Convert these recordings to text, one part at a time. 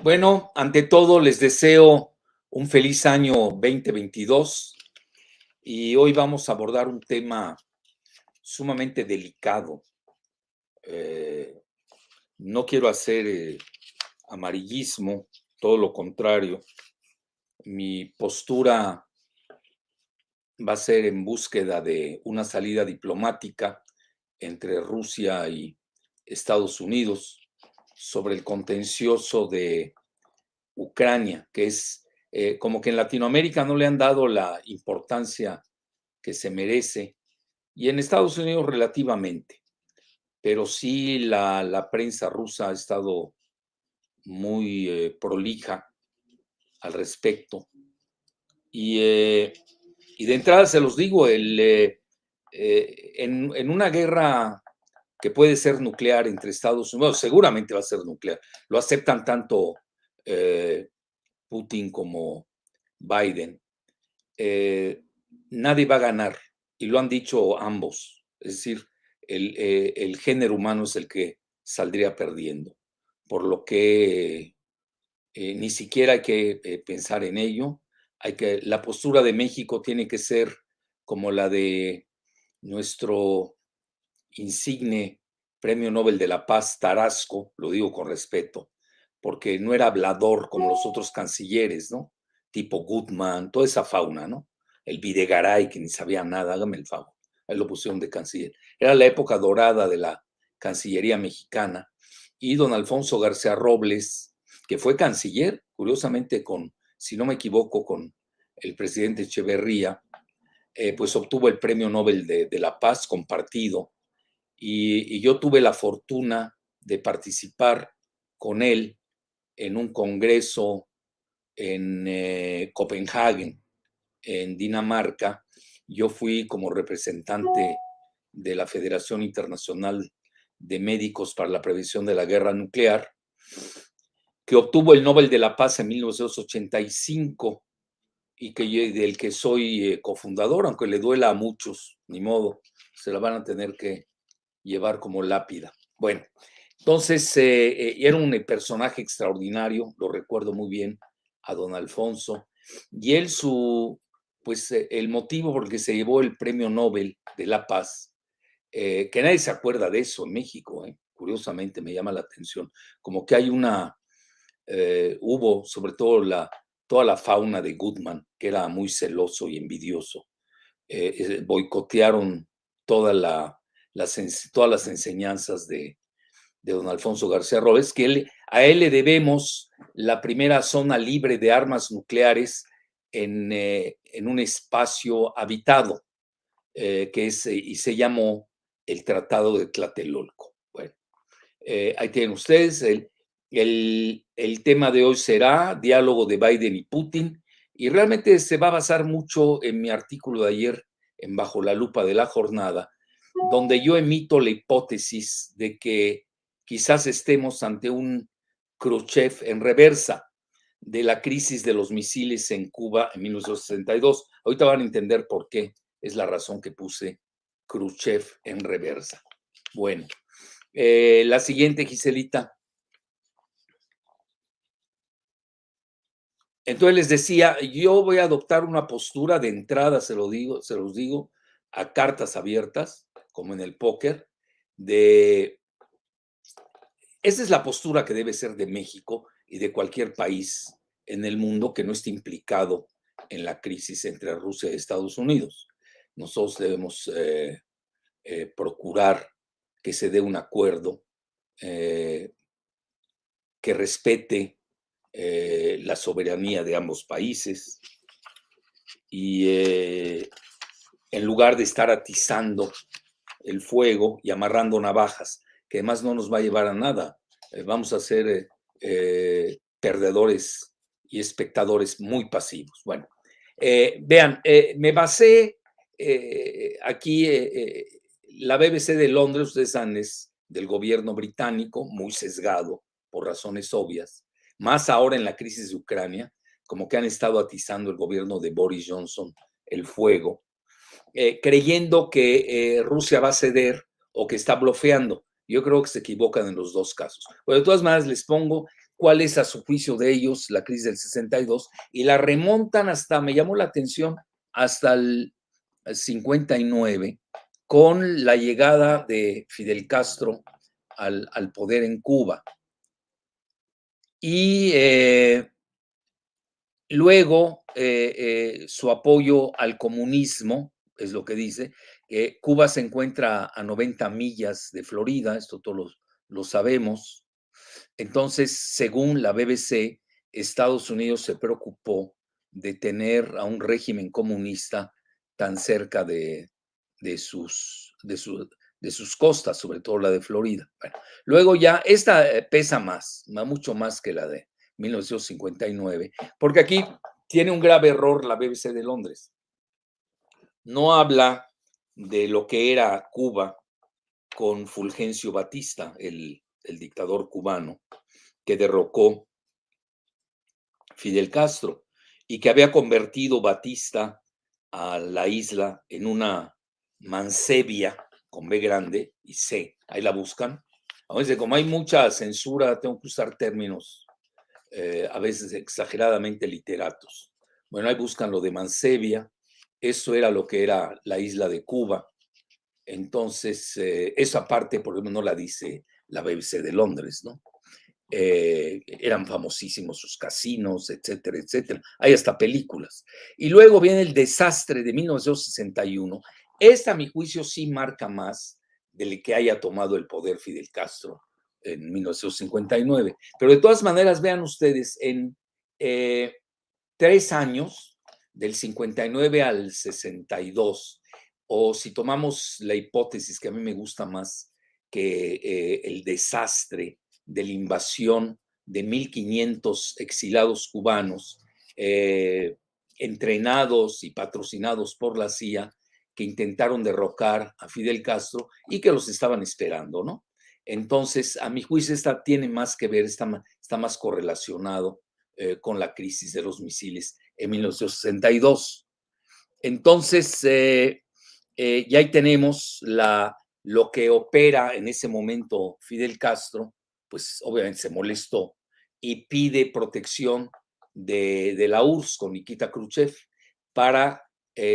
Bueno, ante todo les deseo un feliz año 2022 y hoy vamos a abordar un tema sumamente delicado. Eh, no quiero hacer amarillismo, todo lo contrario. Mi postura va a ser en búsqueda de una salida diplomática entre Rusia y Estados Unidos sobre el contencioso de Ucrania, que es como que en Latinoamérica no le han dado la importancia que se merece, y en Estados Unidos relativamente, pero sí la prensa rusa ha estado muy prolija al respecto. Y, eh, y de entrada se los digo, en una guerra que puede ser nuclear entre Estados Unidos, bueno, seguramente va a ser nuclear, lo aceptan tanto eh, Putin como Biden, eh, nadie va a ganar, y lo han dicho ambos, es decir, el género humano es el que saldría perdiendo, por lo que ni siquiera hay que pensar en ello, la postura de México tiene que ser como la de nuestro insigne Premio Nobel de la Paz, Tarasco, lo digo con respeto, porque no era hablador como los otros cancilleres, ¿no? Tipo Goodman, toda esa fauna, ¿no? El Videgaray, que ni sabía nada, hágame el favor. Ahí lo pusieron de canciller. Era la época dorada de la Cancillería mexicana. Y don Alfonso García Robles, que fue canciller, curiosamente con, si no me equivoco, con el presidente Echeverría, pues obtuvo el Premio Nobel de la Paz compartido y yo tuve la fortuna de participar con él en un congreso en Copenhague, en Dinamarca. Yo fui como representante de la Federación Internacional de Médicos para la Prevención de la Guerra Nuclear, que obtuvo el Nobel de la Paz en 1985 y del que soy cofundador, aunque le duela a muchos, ni modo, se la van a tener que llevar como lápida. Bueno, entonces era un personaje extraordinario, lo recuerdo muy bien a don Alfonso, y él pues el motivo por el que se llevó el Premio Nobel de la Paz, que nadie se acuerda de eso en México, curiosamente me llama la atención, como que hay hubo sobre todo toda la fauna de Goodman, que era muy celoso y envidioso, boicotearon toda todas las enseñanzas de don Alfonso García Robles, que a él le debemos la primera zona libre de armas nucleares en un espacio habitado, y se llamó el Tratado de Tlatelolco. Bueno, ahí tienen ustedes, el tema de hoy será diálogo de Biden y Putin, y realmente se va a basar mucho en mi artículo de ayer en Bajo la Lupa de la Jornada, donde yo emito la hipótesis de que quizás estemos ante un Khrushchev en reversa de la crisis de los misiles en Cuba en 1962. Ahorita van a entender por qué es la razón que puse Khrushchev en reversa. Bueno, la siguiente, Giselita. Entonces les decía, yo voy a adoptar una postura de entrada, se los digo, a cartas abiertas, como en el póker, esa es la postura que debe ser de México y de cualquier país en el mundo que no esté implicado en la crisis entre Rusia y Estados Unidos. Nosotros debemos procurar que se dé un acuerdo que respete la soberanía de ambos países y en lugar de estar atizando el fuego y amarrando navajas, que además no nos va a llevar a nada. Vamos a ser perdedores y espectadores muy pasivos. Bueno, vean, me basé aquí, la BBC de Londres, ustedes saben, es del gobierno británico, muy sesgado por razones obvias, más ahora en la crisis de Ucrania, como que han estado atizando el gobierno de Boris Johnson el fuego, creyendo que Rusia va a ceder o que está blofeando. Yo creo que se equivocan en los dos casos. Pero de todas maneras les pongo cuál es a su juicio de ellos la crisis del 62 y la remontan hasta, me llamó la atención, hasta el 59 con la llegada de Fidel Castro al poder en Cuba. Y luego su apoyo al comunismo, es lo que dice. Cuba se encuentra a 90 millas de Florida, esto todos lo sabemos. Entonces, según la BBC, Estados Unidos se preocupó de tener a un régimen comunista tan cerca de sus, de, su, de sus costas, sobre todo la de Florida. Bueno, luego ya, esta pesa más, mucho más que la de 1959, porque aquí tiene un grave error la BBC de Londres. No habla de lo que era Cuba con Fulgencio Batista, el dictador cubano, que derrocó Fidel Castro y que había convertido Batista a la isla en una mancebia con B grande y C. Ahí la buscan. A veces, como hay mucha censura, tengo que usar términos a veces exageradamente literatos. Bueno, ahí buscan lo de mancebia. Eso era lo que era la isla de Cuba. Entonces, esa parte, por ejemplo, no la dice la BBC de Londres, ¿no? Eran famosísimos sus casinos, etcétera, etcétera. Hay hasta películas. Y luego viene el desastre de 1961. Esta, a mi juicio, sí marca más del que haya tomado el poder Fidel Castro en 1959. Pero de todas maneras, vean ustedes, en 3 años, del 59 al 62, o si tomamos la hipótesis que a mí me gusta más, que el desastre de la invasión de 1.500 exilados cubanos, entrenados y patrocinados por la CIA, que intentaron derrocar a Fidel Castro y que los estaban esperando, ¿no? Entonces, a mi juicio, esta tiene más que ver, está más correlacionado con la crisis de los misiles en 1962. Entonces, y ahí tenemos lo que opera en ese momento Fidel Castro, pues obviamente se molestó y pide protección de la URSS con Nikita Khrushchev para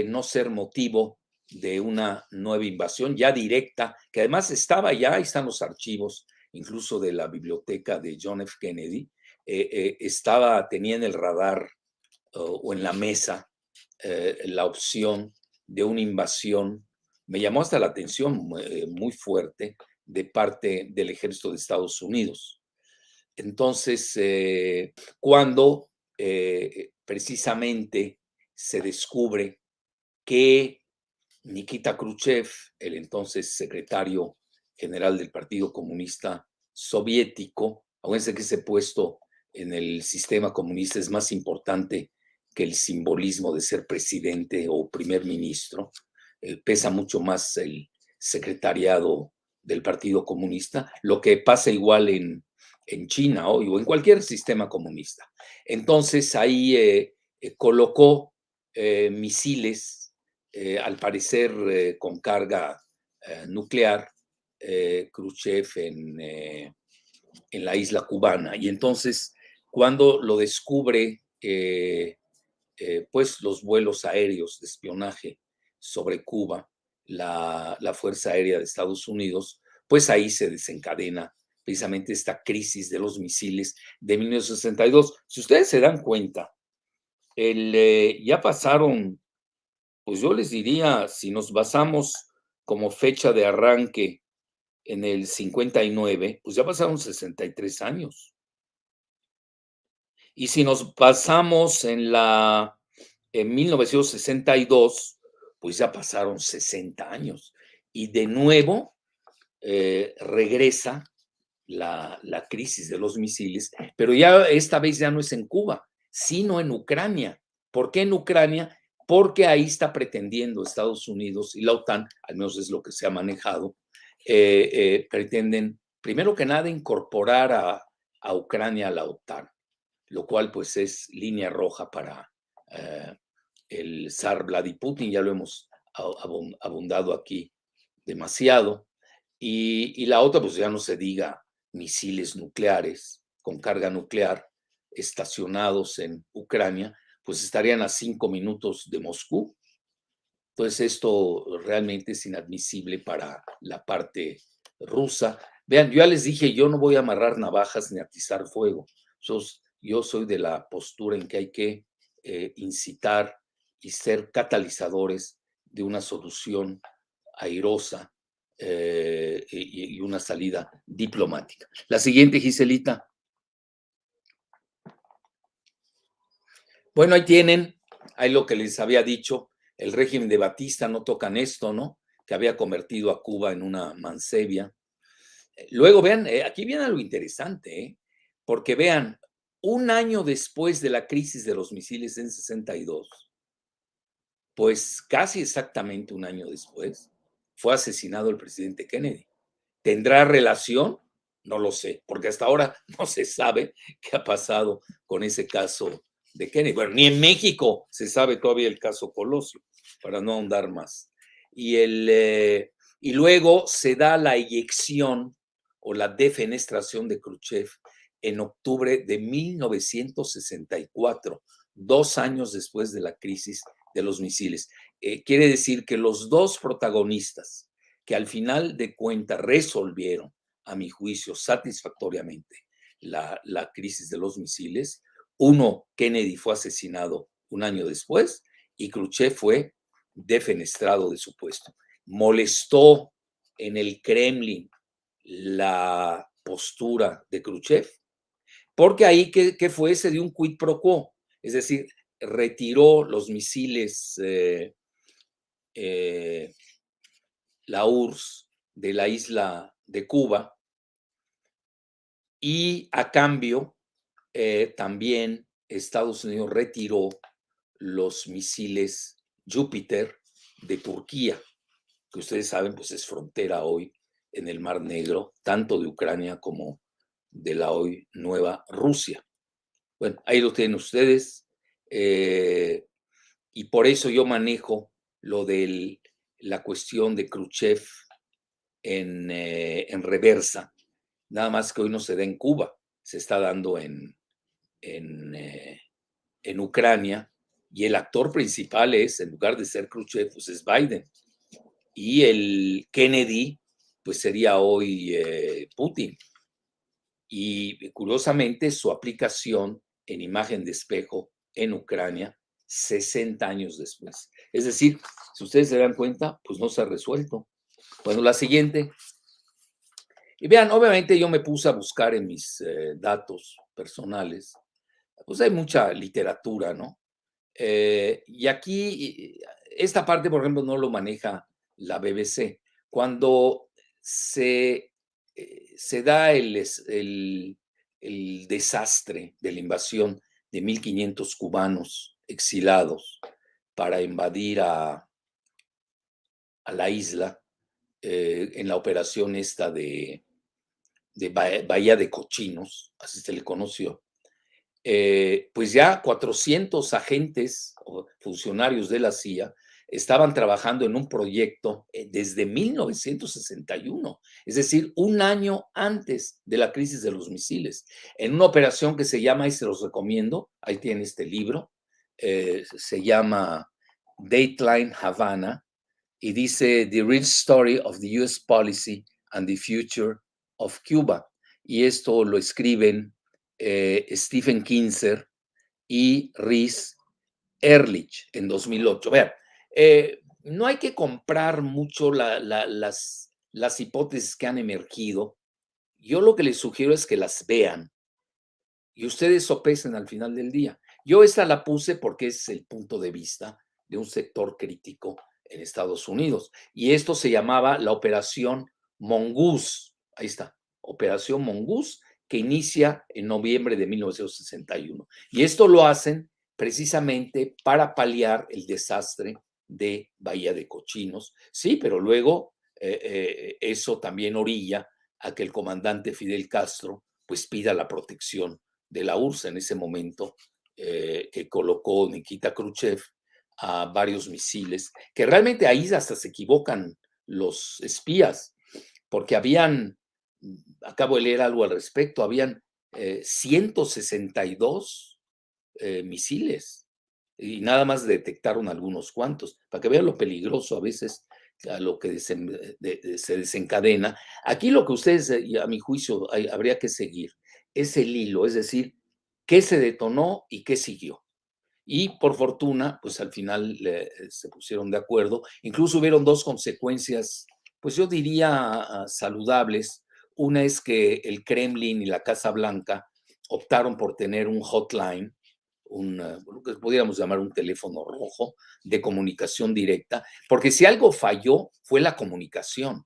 no ser motivo de una nueva invasión ya directa, que además estaba ya, ahí están los archivos, incluso de la biblioteca de John F. Kennedy, tenía en el radar o en la mesa la opción de una invasión. Me llamó hasta la atención muy fuerte de parte del ejército de Estados Unidos. Entonces, cuando precisamente se descubre que Nikita Khrushchev, el entonces secretario general del Partido Comunista Soviético, acuérdense que ese puesto en el sistema comunista es más importante que el simbolismo de ser presidente o primer ministro, pesa mucho más el secretariado del Partido Comunista, lo que pasa igual en China hoy o en cualquier sistema comunista. Entonces ahí colocó misiles, al parecer con carga nuclear, Khrushchev en la isla cubana. Y entonces, cuando lo descubre, pues los vuelos aéreos de espionaje sobre Cuba, la Fuerza Aérea de Estados Unidos, pues ahí se desencadena precisamente esta crisis de los misiles de 1962. Si ustedes se dan cuenta, ya pasaron, pues yo les diría, si nos basamos como fecha de arranque en el 59, pues ya pasaron 63 años. Y si nos basamos en 1962, pues ya pasaron 60 años. Y de nuevo regresa la crisis de los misiles, pero ya esta vez ya no es en Cuba, sino en Ucrania. ¿Por qué en Ucrania? Porque ahí está pretendiendo Estados Unidos y la OTAN, al menos es lo que se ha manejado, pretenden, primero que nada, incorporar a Ucrania a la OTAN, lo cual pues es línea roja para el zar Vladimir Putin, ya lo hemos abundado aquí demasiado. Y la otra, pues ya no se diga misiles nucleares con carga nuclear estacionados en Ucrania, pues estarían a 5 minutos de Moscú. Entonces esto realmente es inadmisible para la parte rusa. Vean, yo ya les dije, yo no voy a amarrar navajas ni atizar fuego. Yo soy de la postura en que hay que incitar y ser catalizadores de una solución airosa y una salida diplomática. La siguiente, Giselita. Bueno, ahí tienen, ahí lo que les había dicho, el régimen de Batista, no tocan esto, ¿no? Que había convertido a Cuba en una mancebia. Luego vean, aquí viene algo interesante, porque vean, un año después de la crisis de los misiles en 62, pues casi exactamente un año después, fue asesinado el presidente Kennedy. ¿Tendrá relación? No lo sé, porque hasta ahora no se sabe qué ha pasado con ese caso de Kennedy. Bueno, ni en México se sabe todavía el caso Colosio, para no ahondar más. Y luego se da la eyección o la defenestración de Khrushchev en octubre de 1964, 2 años después de la crisis de los misiles. Quiere decir que los dos protagonistas que al final de cuentas resolvieron, a mi juicio, satisfactoriamente la crisis de los misiles. Uno, Kennedy, fue asesinado un año después y Khrushchev fue defenestrado de su puesto. Molestó en el Kremlin la postura de Khrushchev, porque ahí, ¿qué fue? Se dio un quid pro quo, es decir, retiró los misiles la URSS de la isla de Cuba y a cambio también Estados Unidos retiró los misiles Júpiter de Turquía, que ustedes saben, pues es frontera hoy en el Mar Negro, tanto de Ucrania como de la hoy nueva Rusia. Bueno, ahí lo tienen ustedes. Y por eso yo manejo lo de la cuestión de Khrushchev en reversa, nada más que hoy no se da en Cuba, se está dando en Ucrania, y el actor principal es, en lugar de ser Khrushchev, pues es Biden, y el Kennedy, pues sería hoy Putin. Y curiosamente su aplicación en imagen de espejo en Ucrania 60 años después. Es decir, si ustedes se dan cuenta, pues no se ha resuelto. Bueno, la siguiente. Y vean, obviamente yo me puse a buscar en mis datos personales, pues hay mucha literatura, ¿no? Y aquí, esta parte, por ejemplo, no lo maneja la BBC. Cuando se da el desastre de la invasión de 1.500 cubanos exilados para invadir a la isla, en la operación esta de Bahía de Cochinos, así se le conoció, pues ya 400 agentes o funcionarios de la CIA estaban trabajando en un proyecto desde 1961, es decir, un año antes de la crisis de los misiles, en una operación que se llama, y se los recomiendo, ahí tiene este libro, se llama Dateline Havana, y dice The Real Story of the US Policy and the Future of Cuba. Y esto lo escriben Stephen Kinzer y Rhys Ehrlich en 2008. Vean, no hay que comprar mucho las hipótesis que han emergido. Yo lo que les sugiero es que las vean y ustedes sopesen al final del día. Yo esta la puse porque es el punto de vista de un sector crítico en Estados Unidos. Y esto se llamaba la Operación Mongoose. Ahí está, Operación Mongoose, que inicia en noviembre de 1961. Y esto lo hacen precisamente para paliar el desastre de Bahía de Cochinos. Sí, pero luego eso también orilla a que el comandante Fidel Castro pues pida la protección de la URSS en ese momento, que colocó Nikita Khrushchev a varios misiles, que realmente ahí hasta se equivocan los espías, porque acabo de leer algo al respecto, habían 162 misiles y nada más detectaron algunos cuantos, para que vean lo peligroso a veces a lo que se desencadena. Aquí lo que ustedes, a mi juicio, habría que seguir es el hilo, es decir, qué se detonó y qué siguió. Y por fortuna, pues al final se pusieron de acuerdo. Incluso hubieron dos consecuencias, pues yo diría saludables. Una es que el Kremlin y la Casa Blanca optaron por tener un hotline, lo que podríamos llamar un teléfono rojo de comunicación directa, porque si algo falló fue la comunicación.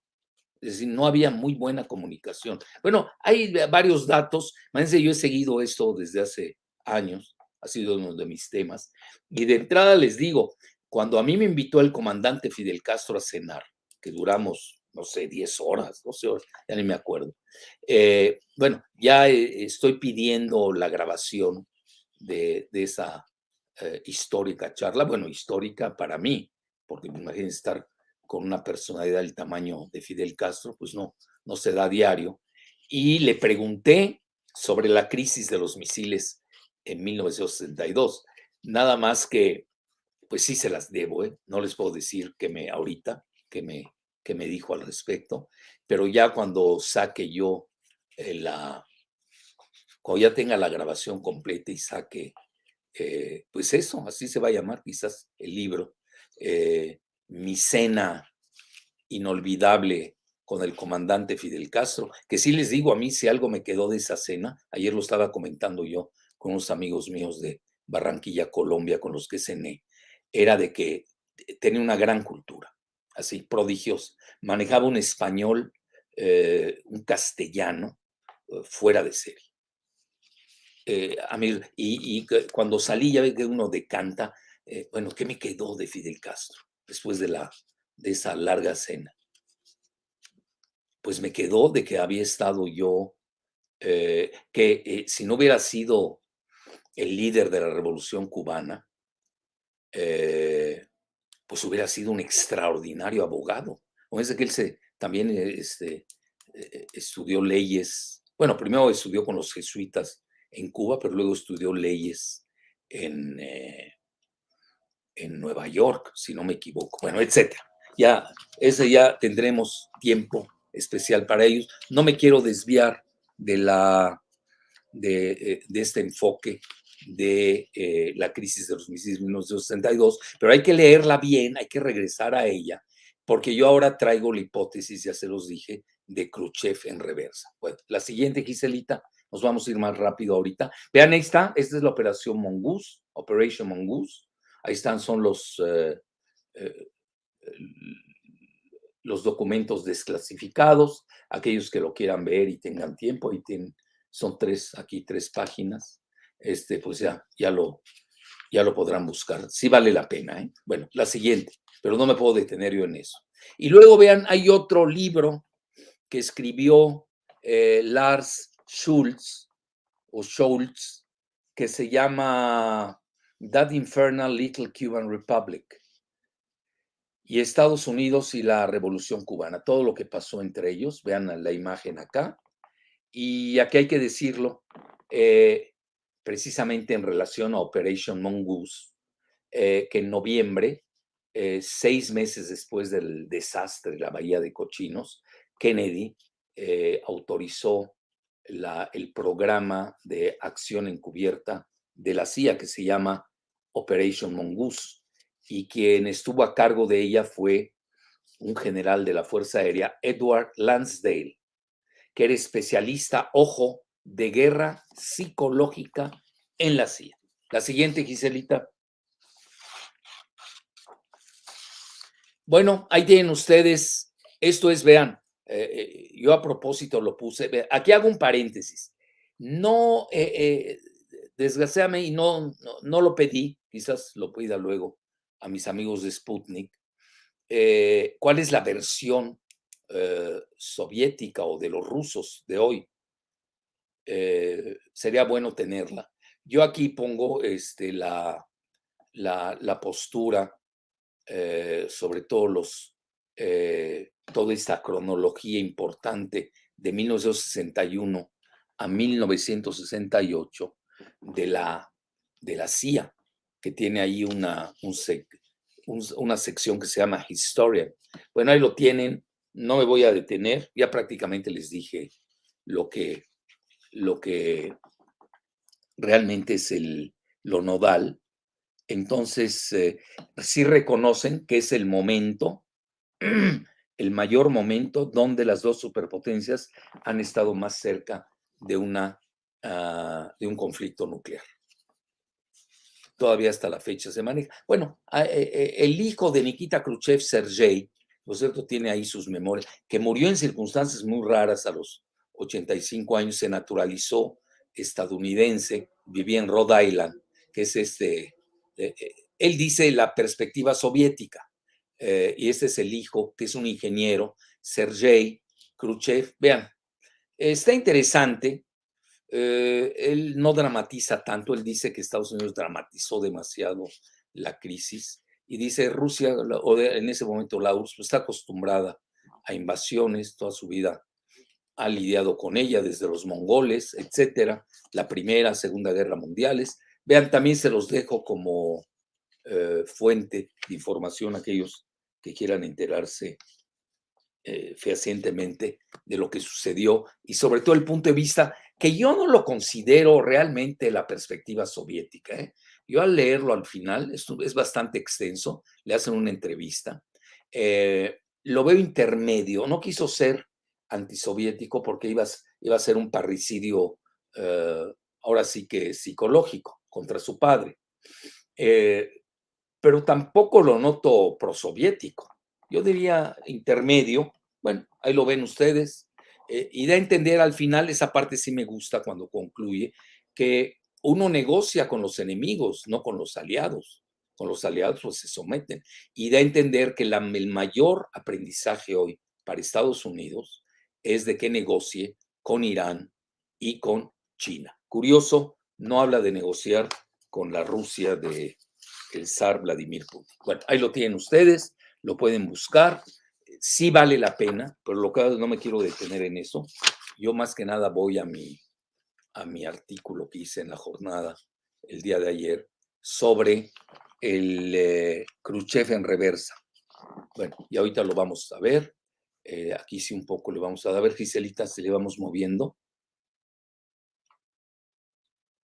Es decir, no había muy buena comunicación. Bueno, hay varios datos. Imagínense, yo he seguido esto desde hace años, ha sido uno de mis temas. Y de entrada les digo, cuando a mí me invitó el comandante Fidel Castro a cenar, que duramos, no sé, 10 horas, 12 horas, ya ni me acuerdo. Bueno, ya estoy pidiendo la grabación de esa histórica charla, bueno, histórica para mí, porque imagínense estar con una personalidad del tamaño de Fidel Castro, pues no se da a diario. Y le pregunté sobre la crisis de los misiles en 1962. Nada más que, pues sí se las debo, ¿eh? No les puedo decir ahorita que me dijo al respecto, pero ya cuando saque yo cuando ya tenga la grabación completa y saque, pues eso, así se va a llamar quizás el libro, mi cena inolvidable con el comandante Fidel Castro, que sí les digo, a mí si algo me quedó de esa cena, ayer lo estaba comentando yo con unos amigos míos de Barranquilla, Colombia, con los que cené, era de que tenía una gran cultura, así, prodigiosa. Manejaba un español, un castellano, fuera de serie. A mí, cuando salí, ya ve que uno decanta, bueno, ¿qué me quedó de Fidel Castro después de esa larga cena? Pues me quedó de que había estado yo, si no hubiera sido el líder de la revolución cubana, eh, pues hubiera sido un extraordinario abogado. O es que él también estudió leyes, bueno, primero estudió con los jesuitas en Cuba, pero luego estudió leyes en, eh, en Nueva York, si no me equivoco, bueno, etcétera. Ya tendremos tiempo especial para ellos. No me quiero desviar de de este enfoque de la crisis de los misiles de 1962, pero hay que leerla bien, hay que regresar a ella, porque yo ahora traigo la hipótesis, ya se los dije, de Khrushchev en reversa. Bueno, la siguiente, Giselita, nos vamos a ir más rápido ahorita. Vean, ahí está, esta es la operación Mongoose, Operation Mongoose. Ahí están, son eh, los documentos desclasificados, aquellos que lo quieran ver y tengan tiempo, y son aquí tres páginas, pues ya lo podrán buscar. Sí vale la pena, ¿eh? Bueno, la siguiente, pero no me puedo detener yo en eso. Y luego vean, hay otro libro que escribió Lars Schultz, que se llama That Infernal Little Cuban Republic, y Estados Unidos y la Revolución Cubana, todo lo que pasó entre ellos. Vean la imagen acá. Y aquí hay que decirlo, precisamente en relación a Operation Mongoose, que en noviembre, 6 meses después del desastre de la Bahía de Cochinos, Kennedy autorizó el programa de acción encubierta de la CIA que se llama Operation Mongoose, y quien estuvo a cargo de ella fue un general de la Fuerza Aérea, Edward Lansdale, que era especialista, ojo, de guerra psicológica en la CIA. La siguiente, Giselita. Bueno, ahí tienen ustedes, esto es, vean, yo a propósito lo puse, aquí hago un paréntesis. No, desgraciadamente, y no lo pedí, quizás lo pida luego a mis amigos de Sputnik, cuál es la versión soviética o de los rusos de hoy. Sería bueno tenerla. Yo aquí pongo la postura, sobre todo toda esta cronología importante de 1961 a 1968 de la CIA, que tiene ahí una sección que se llama Historia. Bueno, ahí lo tienen, no me voy a detener, ya prácticamente les dije lo que realmente es lo nodal. Entonces, sí reconocen que es el momento, el mayor momento donde las dos superpotencias han estado más cerca de de un conflicto nuclear. Todavía hasta la fecha se maneja. Bueno, el hijo de Nikita Khrushchev, Sergei, ¿no es cierto?, tiene ahí sus memorias, que murió en circunstancias muy raras a los 85 años, se naturalizó estadounidense, vivía en Rhode Island, que es él dice la perspectiva soviética, y este es el hijo, que es un ingeniero, Sergei Khrushchev. Vean, está interesante. Él no dramatiza tanto, él dice que Estados Unidos dramatizó demasiado la crisis y dice Rusia, en ese momento la URSS, pues, está acostumbrada a invasiones, toda su vida ha lidiado con ella, desde los mongoles, etcétera, la Primera, Segunda Guerra Mundiales. Vean, también se los dejo como fuente de información a aquellos que quieran enterarse fehacientemente de lo que sucedió y sobre todo el punto de vista que yo no lo considero realmente la perspectiva soviética. Yo al leerlo al final, esto es bastante extenso, le hacen una entrevista, lo veo intermedio, no quiso ser antisoviético porque iba a ser un parricidio, ahora sí que psicológico, contra su padre. Pero tampoco lo noto prosoviético. Yo diría intermedio. Bueno, ahí lo ven ustedes. Y da a entender al final, esa parte sí me gusta cuando concluye, que uno negocia con los enemigos, no con los aliados. Con los aliados pues se someten. Y da a entender que el mayor aprendizaje hoy para Estados Unidos es de que negocie con Irán y con China. Curioso, no habla de negociar con la Rusia de el zar Vladimir Putin. Bueno, ahí lo tienen ustedes, lo pueden buscar, sí vale la pena, pero lo que no me quiero detener en eso. Yo más que nada voy a mi artículo que hice en la jornada el día de ayer sobre el Khrushchev en reversa. Bueno, y ahorita lo vamos a ver. Aquí sí un poco le vamos a ver, Giselita, se le vamos moviendo.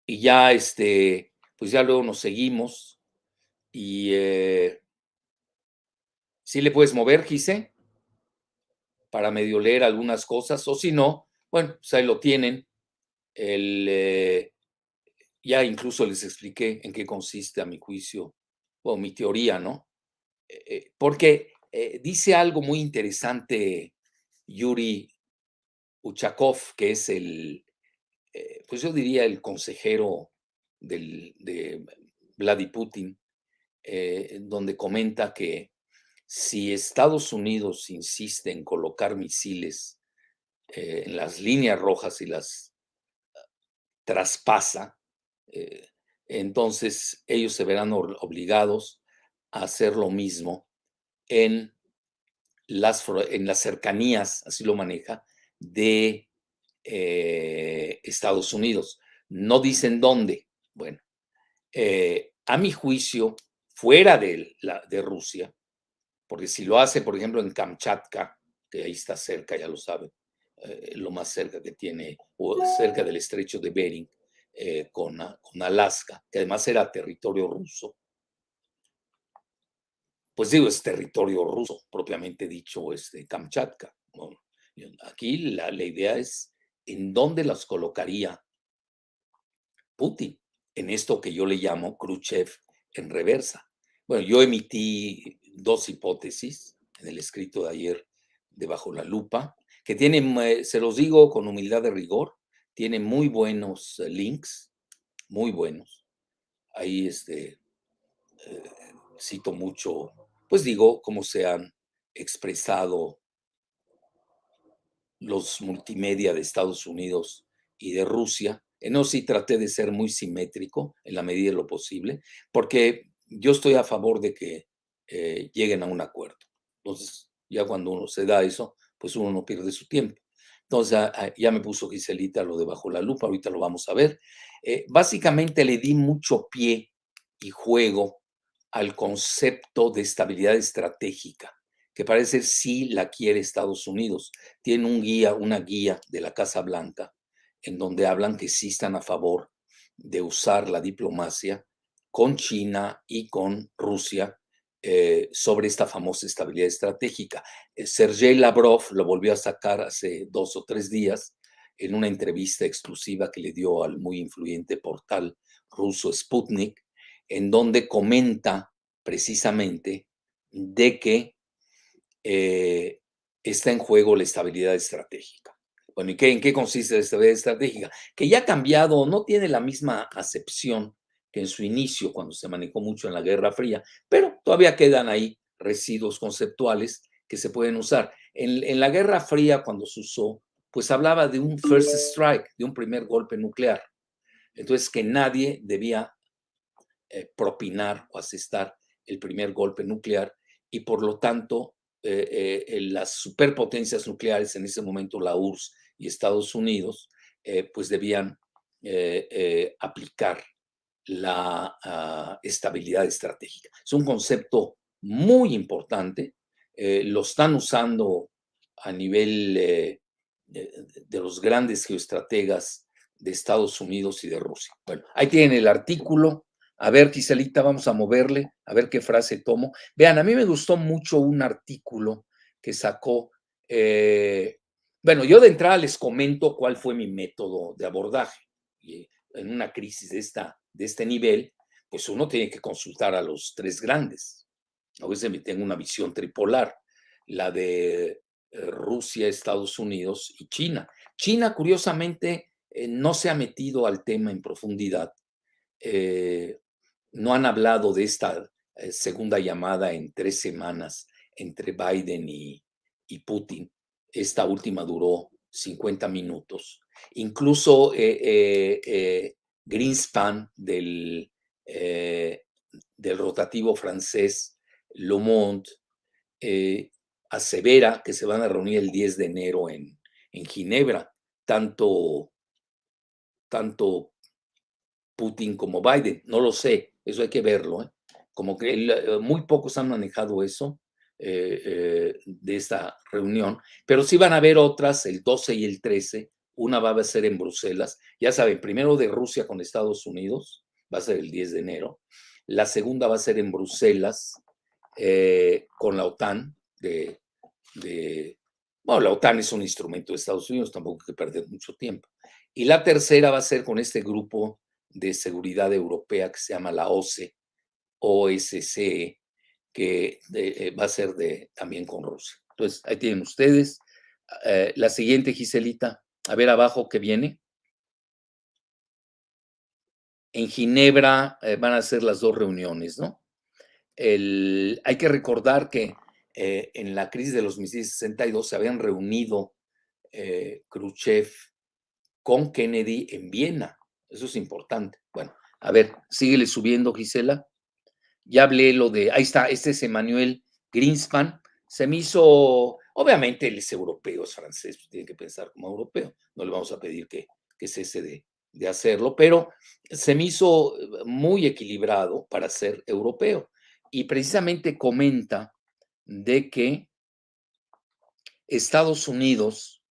Y ya, pues ya luego nos seguimos. Y ¿sí le puedes mover, Gise? Para medio leer algunas cosas, o si no, bueno, pues ahí lo tienen. Ya incluso les expliqué en qué consiste, a mi juicio, o mi teoría, ¿no? Porque dice algo muy interesante Yuri Uchakov, que es pues yo diría el consejero de Vladimir Putin, donde comenta que si Estados Unidos insiste en colocar misiles en las líneas rojas y las traspasa, eh, entonces ellos se verán obligados a hacer lo mismo en las cercanías, así lo maneja, de Estados Unidos. No dicen dónde. Bueno, a mi juicio, fuera de Rusia, porque si lo hace, por ejemplo, en Kamchatka, que ahí está cerca, ya lo saben, lo más cerca que tiene, o cerca del estrecho de Bering, con Alaska, que además era territorio ruso. Pues digo, es territorio ruso, propiamente dicho, Kamchatka, ¿no? Aquí la idea es en dónde las colocaría Putin, en esto que yo le llamo Khrushchev en reversa. Bueno, yo emití dos hipótesis en el escrito de ayer de Bajo la Lupa, que tienen, se los digo con humildad de rigor, tienen muy buenos links, muy buenos. Ahí cito mucho, pues digo, cómo se han expresado los multimedia de Estados Unidos y de Rusia. En eso sí traté de ser muy simétrico en la medida de lo posible, porque yo estoy a favor de que lleguen a un acuerdo. Entonces, ya cuando uno se da eso, pues uno no pierde su tiempo. Entonces, ya me puso Giselita lo de bajo la lupa, ahorita lo vamos a ver. Básicamente le di mucho pie y juego al concepto de estabilidad estratégica, que parece sí la quiere Estados Unidos. Tiene una guía de la Casa Blanca, en donde hablan que sí están a favor de usar la diplomacia con China y con Rusia sobre esta famosa estabilidad estratégica. Sergei Lavrov lo volvió a sacar hace 2 o 3 días en una entrevista exclusiva que le dio al muy influyente portal ruso Sputnik, en donde comenta precisamente de que está en juego la estabilidad estratégica. Bueno, ¿y en qué consiste la estabilidad estratégica? Que ya ha cambiado, no tiene la misma acepción que en su inicio, cuando se manejó mucho en la Guerra Fría, pero todavía quedan ahí residuos conceptuales que se pueden usar. En la Guerra Fría, cuando se usó, pues hablaba de un first strike, de un primer golpe nuclear. Entonces, que nadie debía propinar o asestar el primer golpe nuclear y por lo tanto las superpotencias nucleares, en ese momento la URSS y Estados Unidos, pues debían aplicar la estabilidad estratégica. Es un concepto muy importante, lo están usando a nivel de los grandes geoestrategas de Estados Unidos y de Rusia. Bueno, ahí tienen el artículo. A ver, Giselita, vamos a moverle, a ver qué frase tomo. Vean, a mí me gustó mucho un artículo que sacó. Bueno, yo de entrada les comento cuál fue mi método de abordaje. Y en una crisis de este nivel, pues uno tiene que consultar a los tres grandes. A veces tengo una visión tripolar, la de Rusia, Estados Unidos y China. China, curiosamente, no se ha metido al tema en profundidad. No han hablado de esta segunda llamada en 3 semanas entre Biden y Putin. Esta última duró 50 minutos. Incluso Greenspan del rotativo francés Le Monde asevera que se van a reunir el 10 de enero en Ginebra, tanto Putin como Biden. No lo sé, eso hay que verlo. Como que muy pocos han manejado eso de esta reunión, pero sí van a haber otras el 12 y el 13. Una va a ser en Bruselas. Ya saben, primero de Rusia con Estados Unidos, va a ser el 10 de enero. La segunda va a ser en Bruselas con la OTAN. Bueno, la OTAN es un instrumento de Estados Unidos, tampoco hay que perder mucho tiempo. Y la tercera va a ser con este grupo de seguridad europea que se llama la OSCE, que va a ser también con Rusia. Entonces, ahí tienen ustedes. La siguiente, Giselita, a ver abajo que viene. En Ginebra van a ser las 2 reuniones, ¿no? Hay que recordar que en la crisis de los misiles 62 se habían reunido Khrushchev con Kennedy en Viena. Eso es importante. Bueno, a ver, síguele subiendo, Gisela. Ya hablé lo de, ahí está, este es Emmanuel Greenspan. Se me hizo, obviamente él es europeo, es francés, pues tiene que pensar como europeo. No le vamos a pedir que cese de hacerlo, pero se me hizo muy equilibrado para ser europeo. Y precisamente comenta de que Estados Unidos,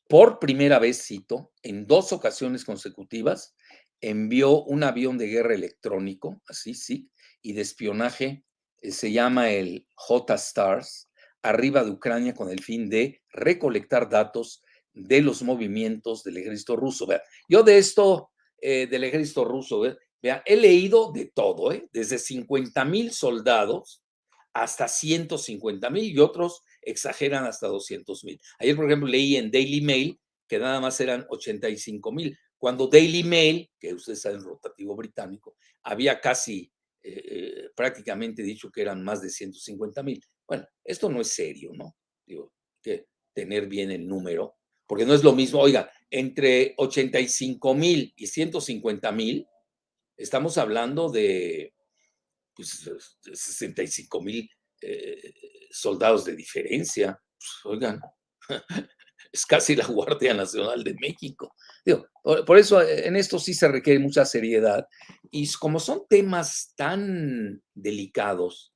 por primera vez, cito, en 2 ocasiones consecutivas, envió un avión de guerra electrónico, así sí, y de espionaje, se llama el J-STARS, arriba de Ucrania con el fin de recolectar datos de los movimientos del ejército ruso. Vean, yo de esto, del ejército ruso, vean, he leído de todo, desde 50,000 soldados hasta 150,000 y otros exageran hasta 200,000. Ayer, por ejemplo, leí en Daily Mail que nada más eran 85,000, cuando Daily Mail, que ustedes saben, rotativo británico, había casi prácticamente dicho que eran más de 150,000. Bueno, esto no es serio, ¿no? Digo, que tener bien el número, porque no es lo mismo, oiga, entre 85,000 y 150,000, estamos hablando de pues, 65,000 soldados de diferencia. Pues, oigan, es casi la Guardia Nacional de México. Digo, por eso en esto sí se requiere mucha seriedad y como son temas tan delicados,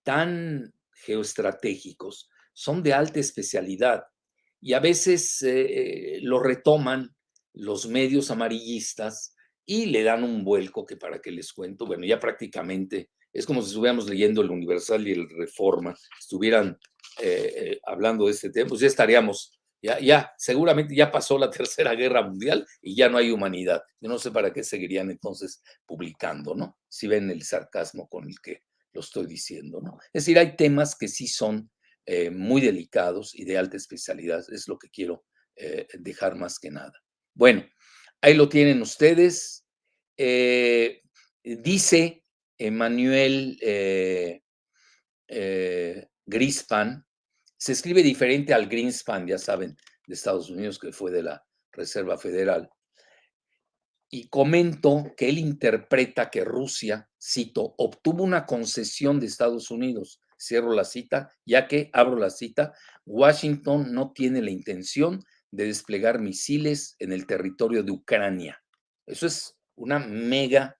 tan geoestratégicos, son de alta especialidad y a veces lo retoman los medios amarillistas y le dan un vuelco que para qué les cuento, bueno, ya prácticamente es como si estuviéramos leyendo el Universal y el Reforma, estuvieran hablando de este tema, pues ya estaríamos, seguramente ya pasó la Tercera Guerra Mundial y ya no hay humanidad. Yo no sé para qué seguirían entonces publicando, ¿no? Si ven el sarcasmo con el que lo estoy diciendo, ¿no? Es decir, hay temas que sí son muy delicados y de alta especialidad, es lo que quiero dejar más que nada. Bueno, ahí lo tienen ustedes. Dice Emmanuel Greenspan, se escribe diferente al Greenspan, ya saben, de Estados Unidos, que fue de la Reserva Federal, y comento que él interpreta que Rusia, cito, obtuvo una concesión de Estados Unidos, cierro la cita, ya que, abro la cita, Washington no tiene la intención de desplegar misiles en el territorio de Ucrania. Eso es una mega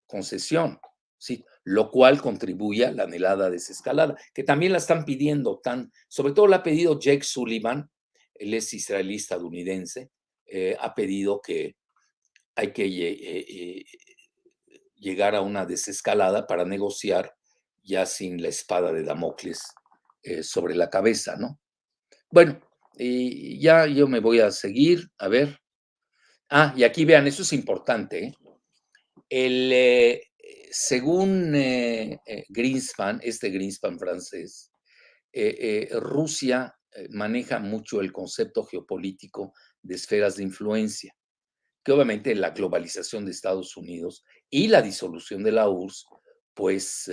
concesión, ¿sí? Lo cual contribuye a la anhelada desescalada, que también la están pidiendo, sobre todo la ha pedido Jake Sullivan, él es israelí estadounidense, ha pedido que hay que llegar a una desescalada para negociar ya sin la espada de Damocles sobre la cabeza, ¿no? Bueno, y ya yo me voy a seguir, a ver. Y aquí vean, eso es importante, ¿eh? Según Greenspan, este Greenspan francés, Rusia maneja mucho el concepto geopolítico de esferas de influencia, que obviamente la globalización de Estados Unidos y la disolución de la URSS, pues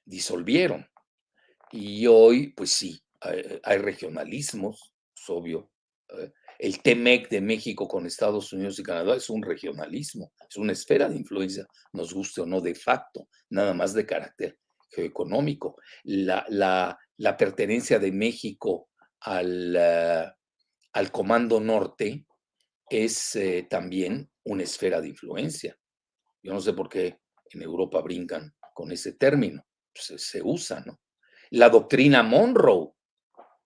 disolvieron. Y hoy, pues sí, hay regionalismos, es obvio. El TEMEC de México con Estados Unidos y Canadá es un regionalismo, es una esfera de influencia, nos guste o no, de facto, nada más de carácter geoeconómico. La pertenencia de México al Comando Norte es también una esfera de influencia. Yo no sé por qué en Europa brincan con ese término, se usa, ¿no? La doctrina Monroe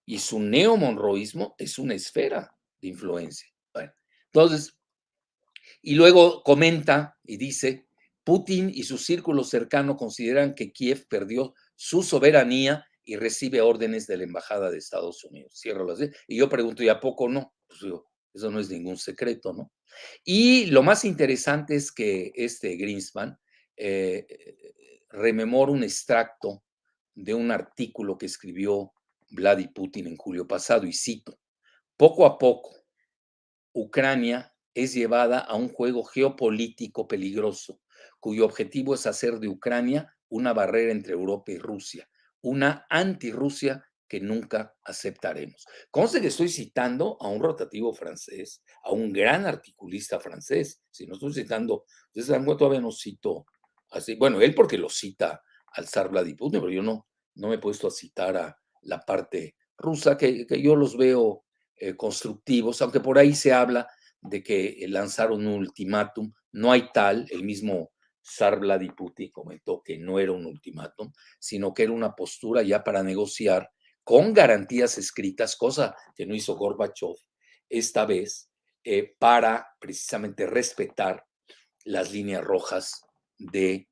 y su neo-monroísmo es una esfera de influencia. Bueno, entonces, y luego comenta y dice, Putin y su círculo cercano consideran que Kiev perdió su soberanía y recibe órdenes de la Embajada de Estados Unidos. Cierro las. Y yo pregunto, ¿y a poco no? Pues digo, eso no es ningún secreto, ¿no? Y lo más interesante es que este Greenspan eh, rememora un extracto de un artículo que escribió Vladimir Putin en julio pasado, y cito, poco a poco, Ucrania es llevada a un juego geopolítico peligroso, cuyo objetivo es hacer de Ucrania una barrera entre Europa y Rusia, una anti-Rusia que nunca aceptaremos. Conste que estoy citando a un rotativo francés, a un gran articulista francés. Si no estoy citando, ustedes todavía no cito así. Bueno, él porque lo cita al zar Vladimir Putin, pero yo no me he puesto a citar a la parte rusa, que yo los veo constructivos, aunque por ahí se habla de que lanzaron un ultimátum, no hay tal, el mismo zar Vladimir Putin comentó que no era un ultimátum, sino que era una postura ya para negociar con garantías escritas, cosa que no hizo Gorbachev esta vez, para precisamente respetar las líneas rojas de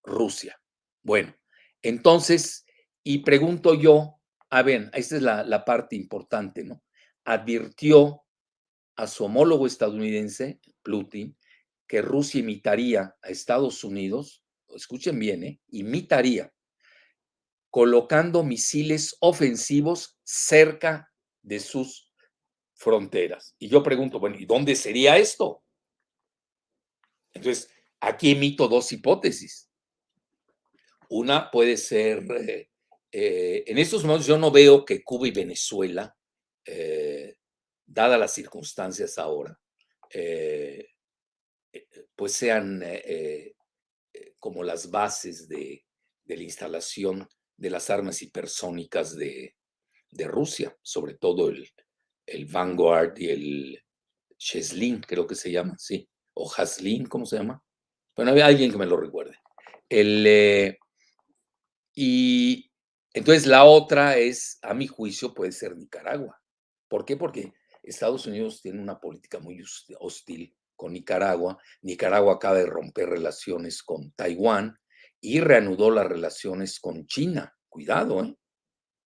Rusia. Bueno, entonces, y pregunto yo, a ver, esta es la parte importante, ¿no? Advirtió a su homólogo estadounidense, Putin, que Rusia imitaría a Estados Unidos, escuchen bien, imitaría, colocando misiles ofensivos cerca de sus fronteras. Y yo pregunto, bueno, ¿y dónde sería esto? Entonces, aquí emito dos hipótesis. Una puede ser, en estos momentos yo no veo que Cuba y Venezuela, dadas las circunstancias ahora, pues sean como las bases de la instalación de las armas hipersónicas de de Rusia, sobre todo el Vanguard y el Cheslin, creo que se llama, sí, o Jaslin, ¿cómo se llama? Bueno, hay alguien que me lo recuerde. Y entonces la otra es, a mi juicio, puede ser Nicaragua. ¿Por qué? Porque Estados Unidos tiene una política muy hostil con Nicaragua. Nicaragua acaba de romper relaciones con Taiwán y reanudó las relaciones con China. Cuidado, ¿eh?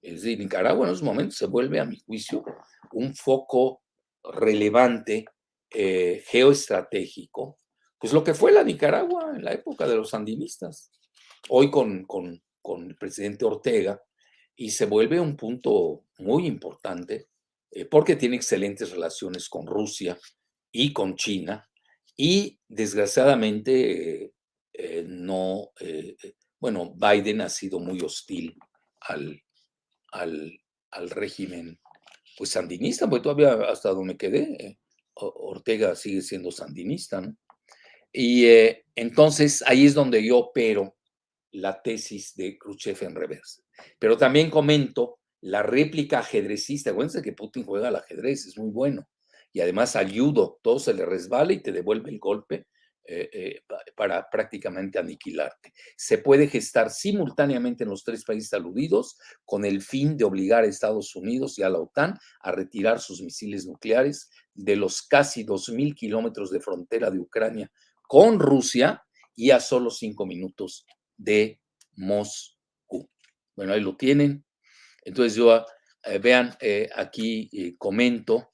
Es decir, Nicaragua en esos momentos se vuelve, a mi juicio, un foco relevante geoestratégico, pues lo que fue la Nicaragua en la época de los sandinistas, hoy con el presidente Ortega, y se vuelve un punto muy importante porque tiene excelentes relaciones con Rusia y con China, y desgraciadamente no, bueno, Biden ha sido muy hostil al, al, al régimen pues sandinista, porque todavía hasta donde me quedé, Ortega sigue siendo sandinista, ¿no? Y entonces ahí es donde yo opero la tesis de Khrushchev en reversa. Pero también comento la réplica ajedrecista. Acuérdense que Putin juega al ajedrez, es muy bueno. Y además al judo, todo se le resbala y te devuelve el golpe para prácticamente aniquilarte. Se puede gestar simultáneamente en los tres países aludidos con el fin de obligar a Estados Unidos y a la OTAN a retirar sus misiles nucleares de los casi 2.000 kilómetros de frontera de Ucrania con Rusia y a solo 5 minutos de Moscú. Bueno, ahí lo tienen. Entonces yo, vean, aquí comento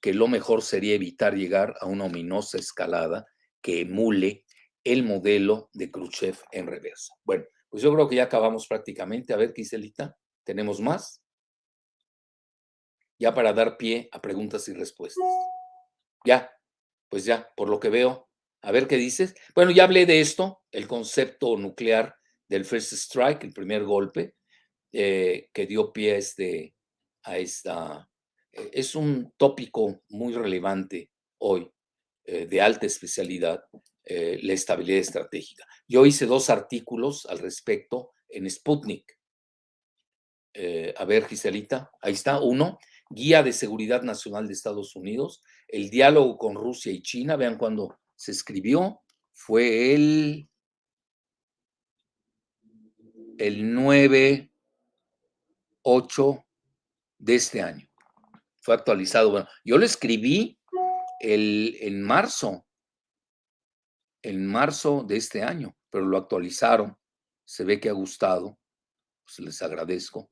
que lo mejor sería evitar llegar a una ominosa escalada que emule el modelo de Khrushchev en reversa. Bueno, pues yo creo que ya acabamos prácticamente. A ver, Giselita, ¿tenemos más? Ya para dar pie a preguntas y respuestas. Ya, pues ya, por lo que veo. A ver qué dices. Bueno, ya hablé de esto, el concepto nuclear del first strike, el primer golpe, que dio pie a esta. Es un tópico muy relevante hoy, de alta especialidad, la estabilidad estratégica. Yo hice 2 artículos al respecto en Sputnik. A ver, Giselita, ahí está, uno, Guía de Seguridad Nacional de Estados Unidos, el diálogo con Rusia y China, vean cuándo se escribió, fue el 9/8 de este año. Fue actualizado. Bueno, yo lo escribí en marzo de este año, pero lo actualizaron. Se ve que ha gustado, pues les agradezco.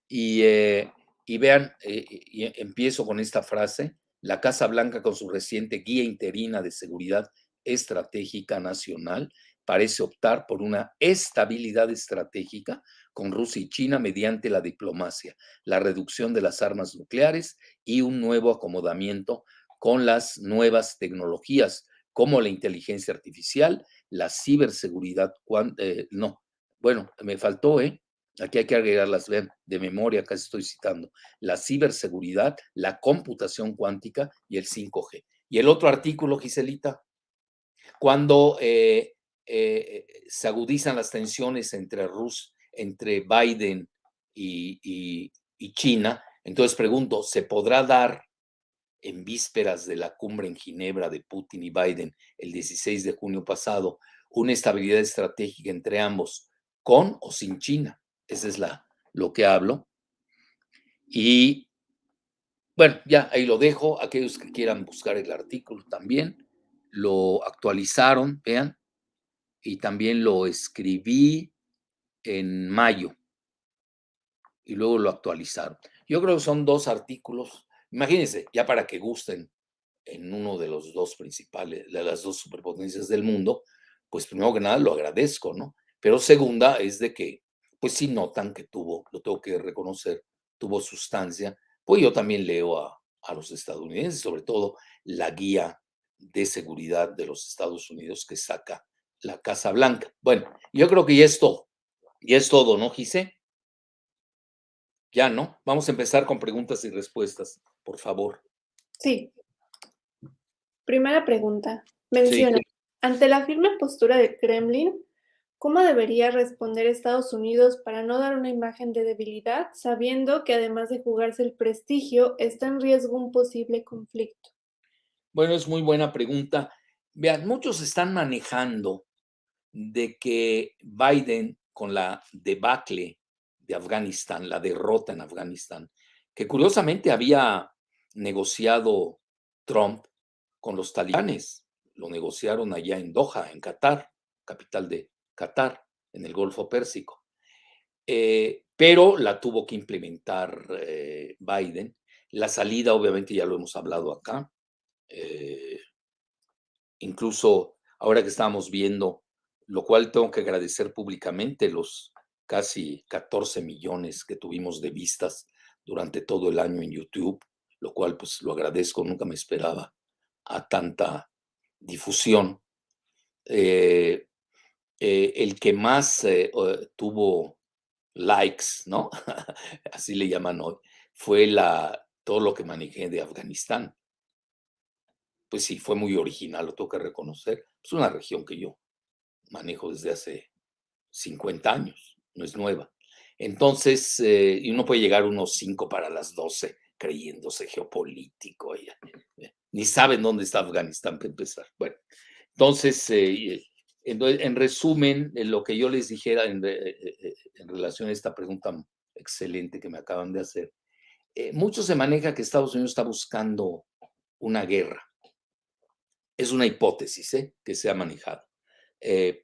Y, y vean, y empiezo con esta frase: la Casa Blanca, con su reciente Guía Interina de Seguridad Estratégica Nacional, parece optar por una estabilidad estratégica con Rusia y China mediante la diplomacia, la reducción de las armas nucleares y un nuevo acomodamiento con las nuevas tecnologías como la inteligencia artificial, la ciberseguridad, no, bueno, me faltó, aquí hay que agregarlas, vean, de memoria, casi estoy citando, la ciberseguridad, la computación cuántica y el 5G. Y el otro artículo, Giselita, cuando se agudizan las tensiones entre Biden y China, entonces pregunto, ¿se podrá dar en vísperas de la cumbre en Ginebra de Putin y Biden el 16 de junio pasado una estabilidad estratégica entre ambos, con o sin China? Esa es lo que hablo. Y bueno, ya ahí lo dejo. Aquellos que quieran buscar el artículo también lo actualizaron, vean, y también lo escribí en mayo y luego lo actualizaron. Yo creo que son 2 artículos. Imagínense, ya para que gusten en uno de los 2 principales, de las 2 superpotencias del mundo, pues primero que nada lo agradezco, ¿no? Pero segunda es de que, pues sí notan que lo tengo que reconocer, tuvo sustancia. Pues yo también leo a los estadounidenses, sobre todo la guía de seguridad de los Estados Unidos que saca la Casa Blanca. Bueno, yo creo que ya es todo, ¿no, Gise? Ya, ¿no? Vamos a empezar con preguntas y respuestas, por favor. Sí. Primera pregunta. Sí. Menciona, ante la firme postura del Kremlin, ¿Cómo debería responder Estados Unidos para no dar una imagen de debilidad, sabiendo que además de jugarse el prestigio, está en riesgo un posible conflicto? Bueno, es muy buena pregunta. Vean, muchos están manejando de que Biden, con la debacle de Afganistán, la derrota en Afganistán, que curiosamente había negociado Trump con los talibanes, lo negociaron allá en Doha, en Qatar, capital de Qatar, en el Golfo Pérsico. Pero la tuvo que implementar Biden. La salida, obviamente, ya lo hemos hablado acá. eh, Incluso ahora que estamos viendo, lo cual tengo que agradecer públicamente los casi 14 millones que tuvimos de vistas durante todo el año en YouTube, lo cual pues lo agradezco, nunca me esperaba a tanta difusión. Eh, el que más tuvo likes, ¿no? Así le llaman hoy, fue todo lo que manejé de Afganistán. Pues sí, fue muy original, lo tengo que reconocer. Es una región que yo manejo desde hace 50 años, no es nueva. Entonces, y uno puede llegar unos 5 para las 12 creyéndose geopolítico, ni saben dónde está Afganistán para empezar. Bueno, entonces, en resumen, lo que yo les dijera en relación a esta pregunta excelente que me acaban de hacer, mucho se maneja que Estados Unidos está buscando una guerra. Es una hipótesis que se ha manejado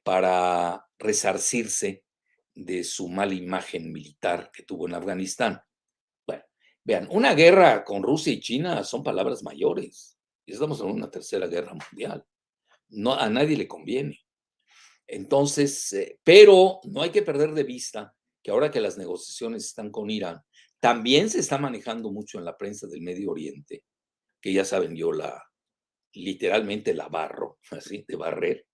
para resarcirse de su mala imagen militar que tuvo en Afganistán. Bueno, vean, una guerra con Rusia y China son palabras mayores. Estamos en una tercera guerra mundial. No, a nadie le conviene. Entonces, pero no hay que perder de vista que ahora que las negociaciones están con Irán, también se está manejando mucho en la prensa del Medio Oriente, que ya saben, yo literalmente la barro, así, de barrer,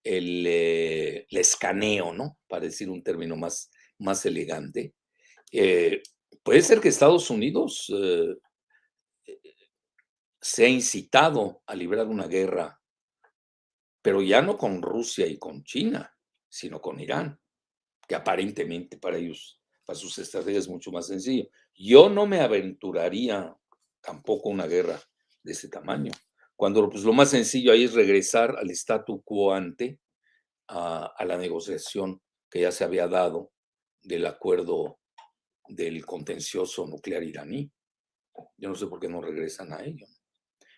la escaneo, ¿no? Para decir un término más elegante. Eh, Puede ser que Estados Unidos sea incitado a librar una guerra, pero ya no con Rusia y con China, sino con Irán, que aparentemente para ellos, para sus estrategias es mucho más sencillo. Yo no me aventuraría tampoco una guerra de ese tamaño, cuando pues, lo más sencillo ahí es regresar al statu quo ante a la negociación que ya se había dado del acuerdo del contencioso nuclear iraní. Yo no sé por qué no regresan a ello.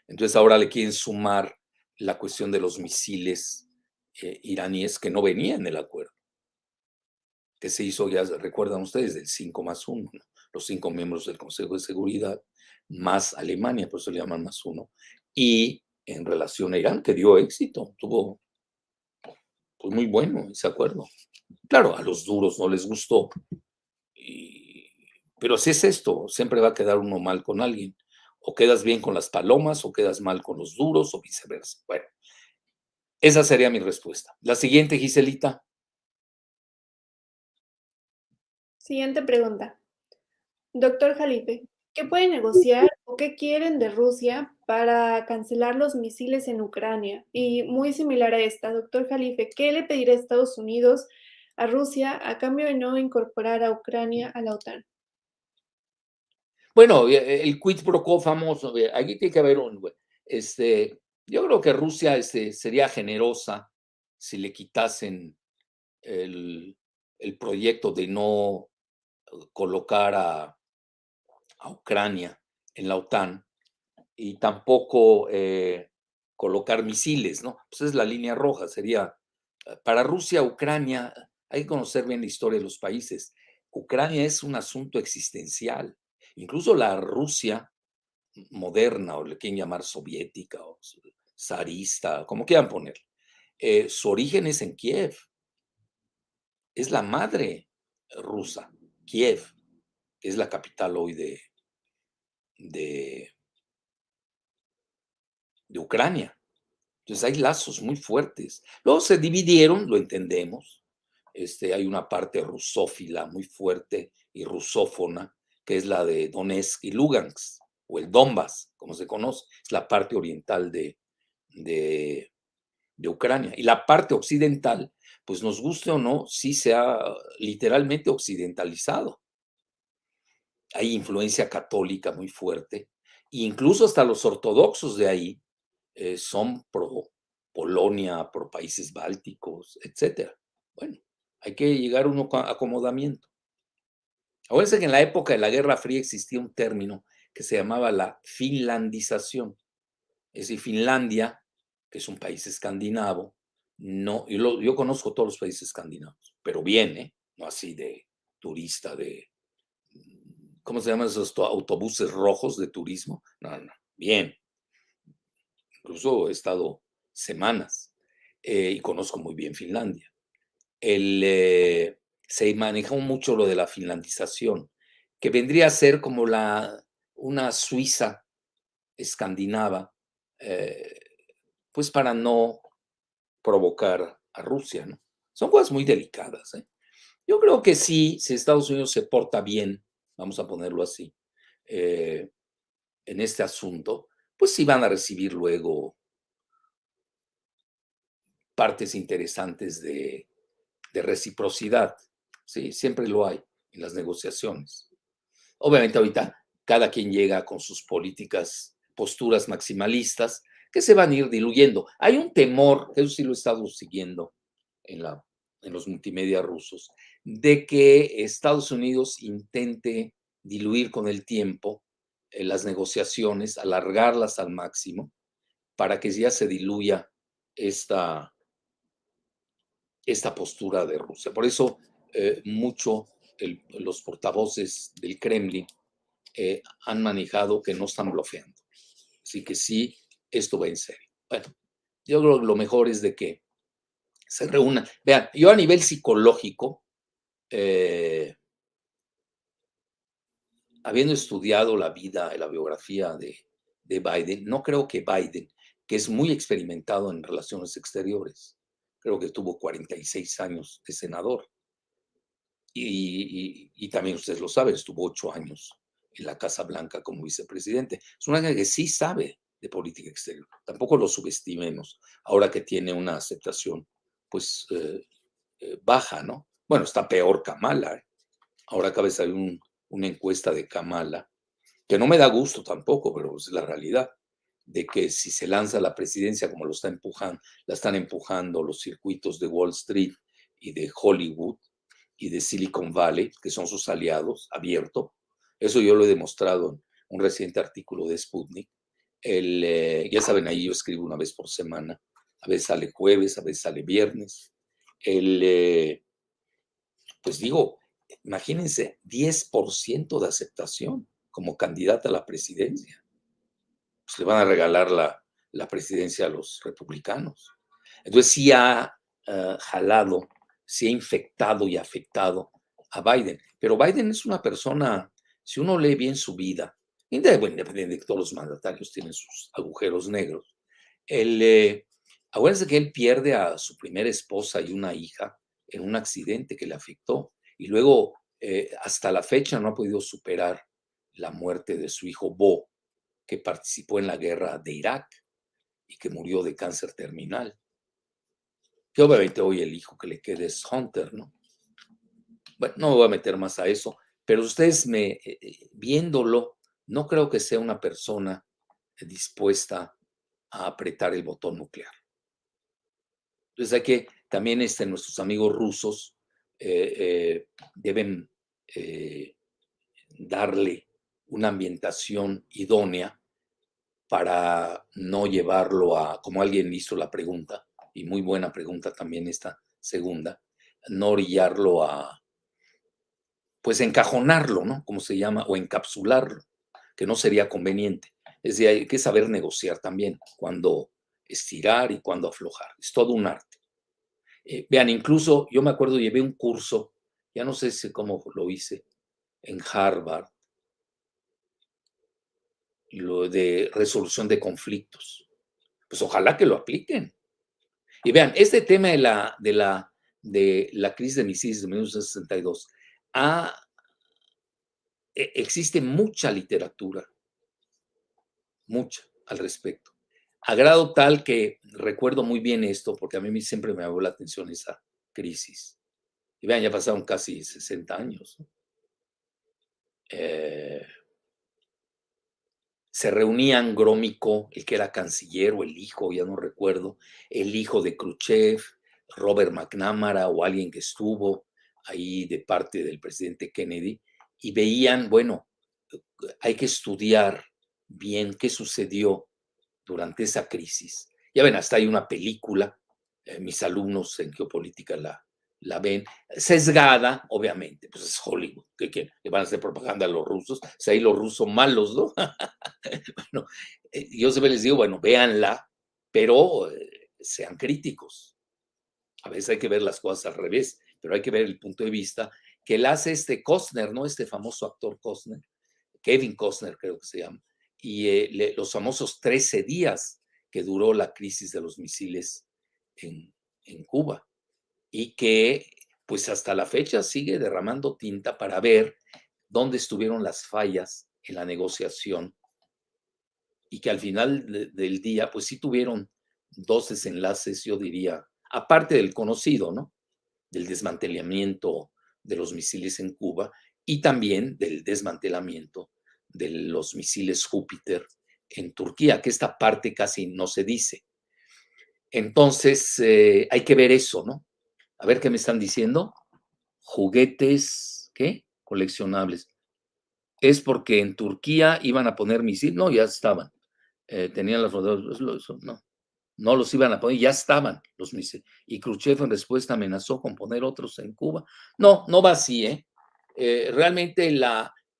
Entonces ahora le quieren sumar la cuestión de los misiles iraníes que no venían en el acuerdo, que se hizo, ya recuerdan ustedes, del 5+1, ¿no? Los 5 miembros del Consejo de Seguridad, más Alemania, por eso le llaman +1, y en relación a Irán, que dio éxito, tuvo pues, muy bueno ese acuerdo. Claro, a los duros no les gustó, pero así es esto, siempre va a quedar uno mal con alguien. O quedas bien con las palomas, o quedas mal con los duros, o viceversa. Bueno, esa sería mi respuesta. La siguiente, Giselita. Siguiente pregunta. Doctor Jalife, ¿qué pueden negociar o qué quieren de Rusia para cancelar los misiles en Ucrania? Y muy similar a esta, doctor Jalife, ¿qué le pedirá Estados Unidos a Rusia a cambio de no incorporar a Ucrania a la OTAN? Bueno, el quid pro quo famoso, aquí tiene que haber yo creo que Rusia sería generosa si le quitasen el, el proyecto de no colocar a Ucrania en la OTAN y tampoco colocar misiles, ¿no? Pues es la línea roja, sería para Rusia, Ucrania, hay que conocer bien la historia de los países. Ucrania es un asunto existencial. Incluso la Rusia moderna, o le quieren llamar soviética, o zarista, como quieran poner, su origen es en Kiev, es la madre rusa, Kiev, que es la capital hoy de, de Ucrania. Entonces hay lazos muy fuertes. Luego se dividieron, lo entendemos. Hay una parte rusófila muy fuerte y rusófona, que es la de Donetsk y Lugansk, o el Donbass, como se conoce. Es la parte oriental de de Ucrania. Y la parte occidental, pues nos guste o no, sí se ha literalmente occidentalizado. Hay influencia católica muy fuerte, e incluso hasta los ortodoxos de ahí son pro Polonia, pro países bálticos, etcétera. Bueno, hay que llegar a un acomodamiento. Acuérdense que en la época de la Guerra Fría existía un término que se llamaba la finlandización. Es decir, Finlandia, que es un país escandinavo, no, yo conozco todos los países escandinavos, pero bien, ¿eh? No así de turista, de, ¿cómo se llaman esos autobuses rojos de turismo? No, no, bien. Incluso he estado semanas y conozco muy bien Finlandia. Se manejó mucho lo de la finlandización, que vendría a ser como una Suiza escandinava, eh, pues para no provocar a Rusia, ¿no? Son cosas muy delicadas, ¿eh? Yo creo que sí, si Estados Unidos se porta bien, vamos a ponerlo así, eh, en este asunto, pues sí van a recibir luego partes interesantes de reciprocidad. Sí, siempre lo hay en las negociaciones. Obviamente ahorita cada quien llega con sus políticas, posturas maximalistas que se van a ir diluyendo. Hay un temor, que eso sí lo he estado siguiendo en, en los multimedia rusos, de que Estados Unidos intente diluir con el tiempo las negociaciones, alargarlas al máximo, para que ya se diluya esta, esta postura de Rusia. Por eso mucho los portavoces del Kremlin han manejado que no están bloqueando. Así que sí, esto va en serio. Bueno, yo creo que lo mejor es de que se reúnan. Vean, yo a nivel psicológico, habiendo estudiado la vida y la biografía de Biden, no creo que Biden, que es muy experimentado en relaciones exteriores, creo que tuvo 46 años de senador, y también ustedes lo saben, estuvo 8 años en la Casa Blanca como vicepresidente. Es una que sí sabe de política exterior. Tampoco lo subestimemos, ahora que tiene una aceptación, pues, baja, ¿no? Bueno, está peor Kamala. Ahora acaba de salir una encuesta de Kamala, que no me da gusto tampoco, pero es la realidad, de que si se lanza la presidencia como lo está empujando, la están empujando los circuitos de Wall Street y de Hollywood y de Silicon Valley, que son sus aliados, abierto. Eso yo lo he demostrado en un reciente artículo de Sputnik. Ya saben, ahí yo escribo una vez por semana. A veces sale jueves, a veces sale viernes. Pues digo, imagínense, 10% de aceptación como candidata a la presidencia. Pues le van a regalar la presidencia a los republicanos. Entonces sí ha jalado, sí ha infectado y afectado a Biden. Pero Biden es una persona, si uno lee bien su vida, independientemente de que todos los mandatarios tienen sus agujeros negros, acuérdense que él pierde a su primera esposa y una hija en un accidente que le afectó y luego hasta la fecha no ha podido superar la muerte de su hijo Bo, que participó en la guerra de Irak y que murió de cáncer terminal. Que obviamente hoy el hijo que le queda es Hunter, ¿no? Bueno, no me voy a meter más a eso, pero ustedes viéndolo, no creo que sea una persona dispuesta a apretar el botón nuclear. Entonces hay que también nuestros amigos rusos deben darle una ambientación idónea para no llevarlo a, como alguien hizo la pregunta, y muy buena pregunta también esta segunda, no orillarlo a, pues encajonarlo, ¿no? Como se llama, o encapsularlo, que no sería conveniente. Es decir, hay que saber negociar también, cuándo estirar y cuándo aflojar. Es todo un arte. Vean, incluso yo me acuerdo, llevé un curso, ya no sé si cómo lo hice, en Harvard, lo de resolución de conflictos. Pues ojalá que lo apliquen. Y vean, este tema de la crisis de misiles de 1962, existe mucha literatura, mucha al respecto. A grado tal que recuerdo muy bien esto, porque a mí siempre me llamó la atención esa crisis. Y vean, ya pasaron casi 60 años, ¿no? Eh, Se reunían Grómico, el que era canciller, o el hijo, ya no recuerdo, el hijo de Khrushchev, Robert McNamara o alguien que estuvo ahí de parte del presidente Kennedy, y veían, bueno, hay que estudiar bien qué sucedió durante esa crisis. Ya ven, hasta hay una película, mis alumnos en geopolítica la ven, sesgada, obviamente, pues es Hollywood, que le van a hacer propaganda a los rusos, o sea, ahí los rusos malos, ¿no? Bueno, yo siempre les digo, bueno, véanla, pero sean críticos. A veces hay que ver las cosas al revés, pero hay que ver el punto de vista que la hace este Costner, ¿no? Este famoso actor Costner, Kevin Costner creo que se llama, y los famosos 13 días que duró la crisis de los misiles en, en Cuba y que pues hasta la fecha sigue derramando tinta para ver dónde estuvieron las fallas en la negociación y que al final del día pues sí tuvieron dos desenlaces, yo diría, aparte del conocido, ¿no? Del desmantelamiento de los misiles en Cuba y también del desmantelamiento de los misiles Júpiter en Turquía, que esta parte casi no se dice. Entonces, hay que ver eso, ¿no? A ver qué me están diciendo. Juguetes, ¿qué? Coleccionables. Es porque en Turquía iban a poner misiles, no, ya estaban. Tenían las rodeos, no, no los iban a poner, ya estaban los misiles. Y Khrushchev en respuesta amenazó con poner otros en Cuba. No, no va así, ¿eh? Realmente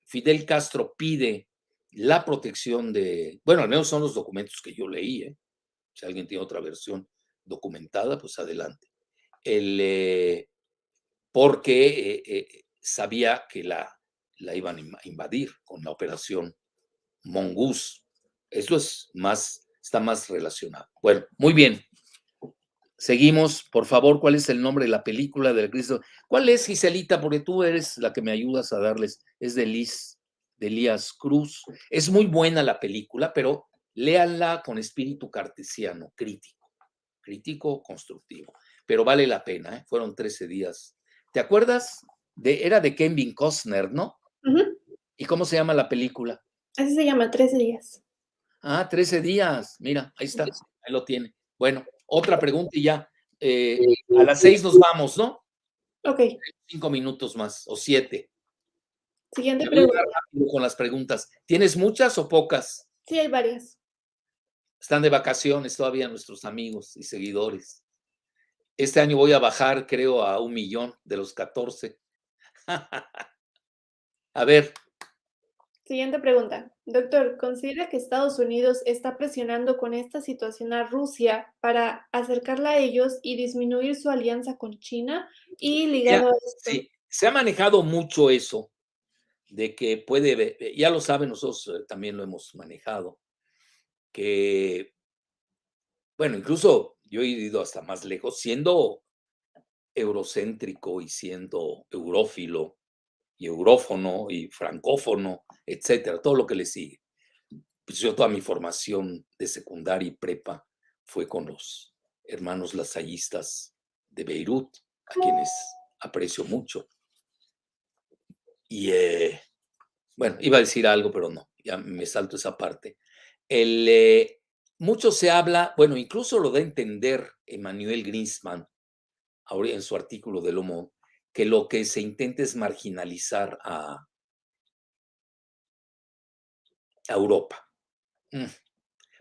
Fidel Castro pide la protección de, bueno, al menos son los documentos que yo leí, ¿eh? Si alguien tiene otra versión documentada, pues adelante. Porque sabía que la iban a invadir con la operación Mongoose. Eso es más, está más relacionado. Bueno, muy bien. Seguimos, por favor, ¿cuál es el nombre de la película del Cristo? ¿Cuál es, Giselita? Porque tú eres la que me ayudas a darles. Es de Elías Cruz. Es muy buena la película, pero léanla con espíritu cartesiano, crítico, constructivo. Pero vale la pena, ¿eh? Fueron 13 días. ¿Te acuerdas? Era de Kevin Costner, ¿no? Ujú. ¿Y cómo se llama la película? Así se llama, 13 días. Ah, 13 días. Mira, ahí está. Ahí lo tiene. Bueno, otra pregunta y ya. A las 6 nos vamos, ¿no? Ok, 5 minutos más o 7. siguiente Te voy a pregunta. dar rápido con las preguntas. ¿Tienes muchas o pocas? Sí, hay varias. Están de vacaciones todavía nuestros amigos y seguidores. Este año voy a bajar, creo, a 1 millón de los 14. A ver, Siguiente pregunta. Doctor, ¿considera que Estados Unidos está presionando con esta situación a Rusia para acercarla a ellos y disminuir su alianza con China? Y ya, ligado a esto, sí, se ha manejado mucho eso de que puede, ya lo saben, nosotros también lo hemos manejado, que, bueno, incluso yo he ido hasta más lejos, siendo eurocéntrico y siendo eurófilo y eurófono y francófono, etcétera, todo lo que le sigue. Pues yo toda mi formación de secundaria y prepa fue con los hermanos lasallistas de Beirut, a quienes aprecio mucho. Y bueno, iba a decir algo, pero no, ya me salto esa parte. El, mucho se habla, bueno, incluso lo da a entender Emmanuel Grinsman ahora en su artículo de Lomo, que lo que se intenta es marginalizar a Europa. Mm.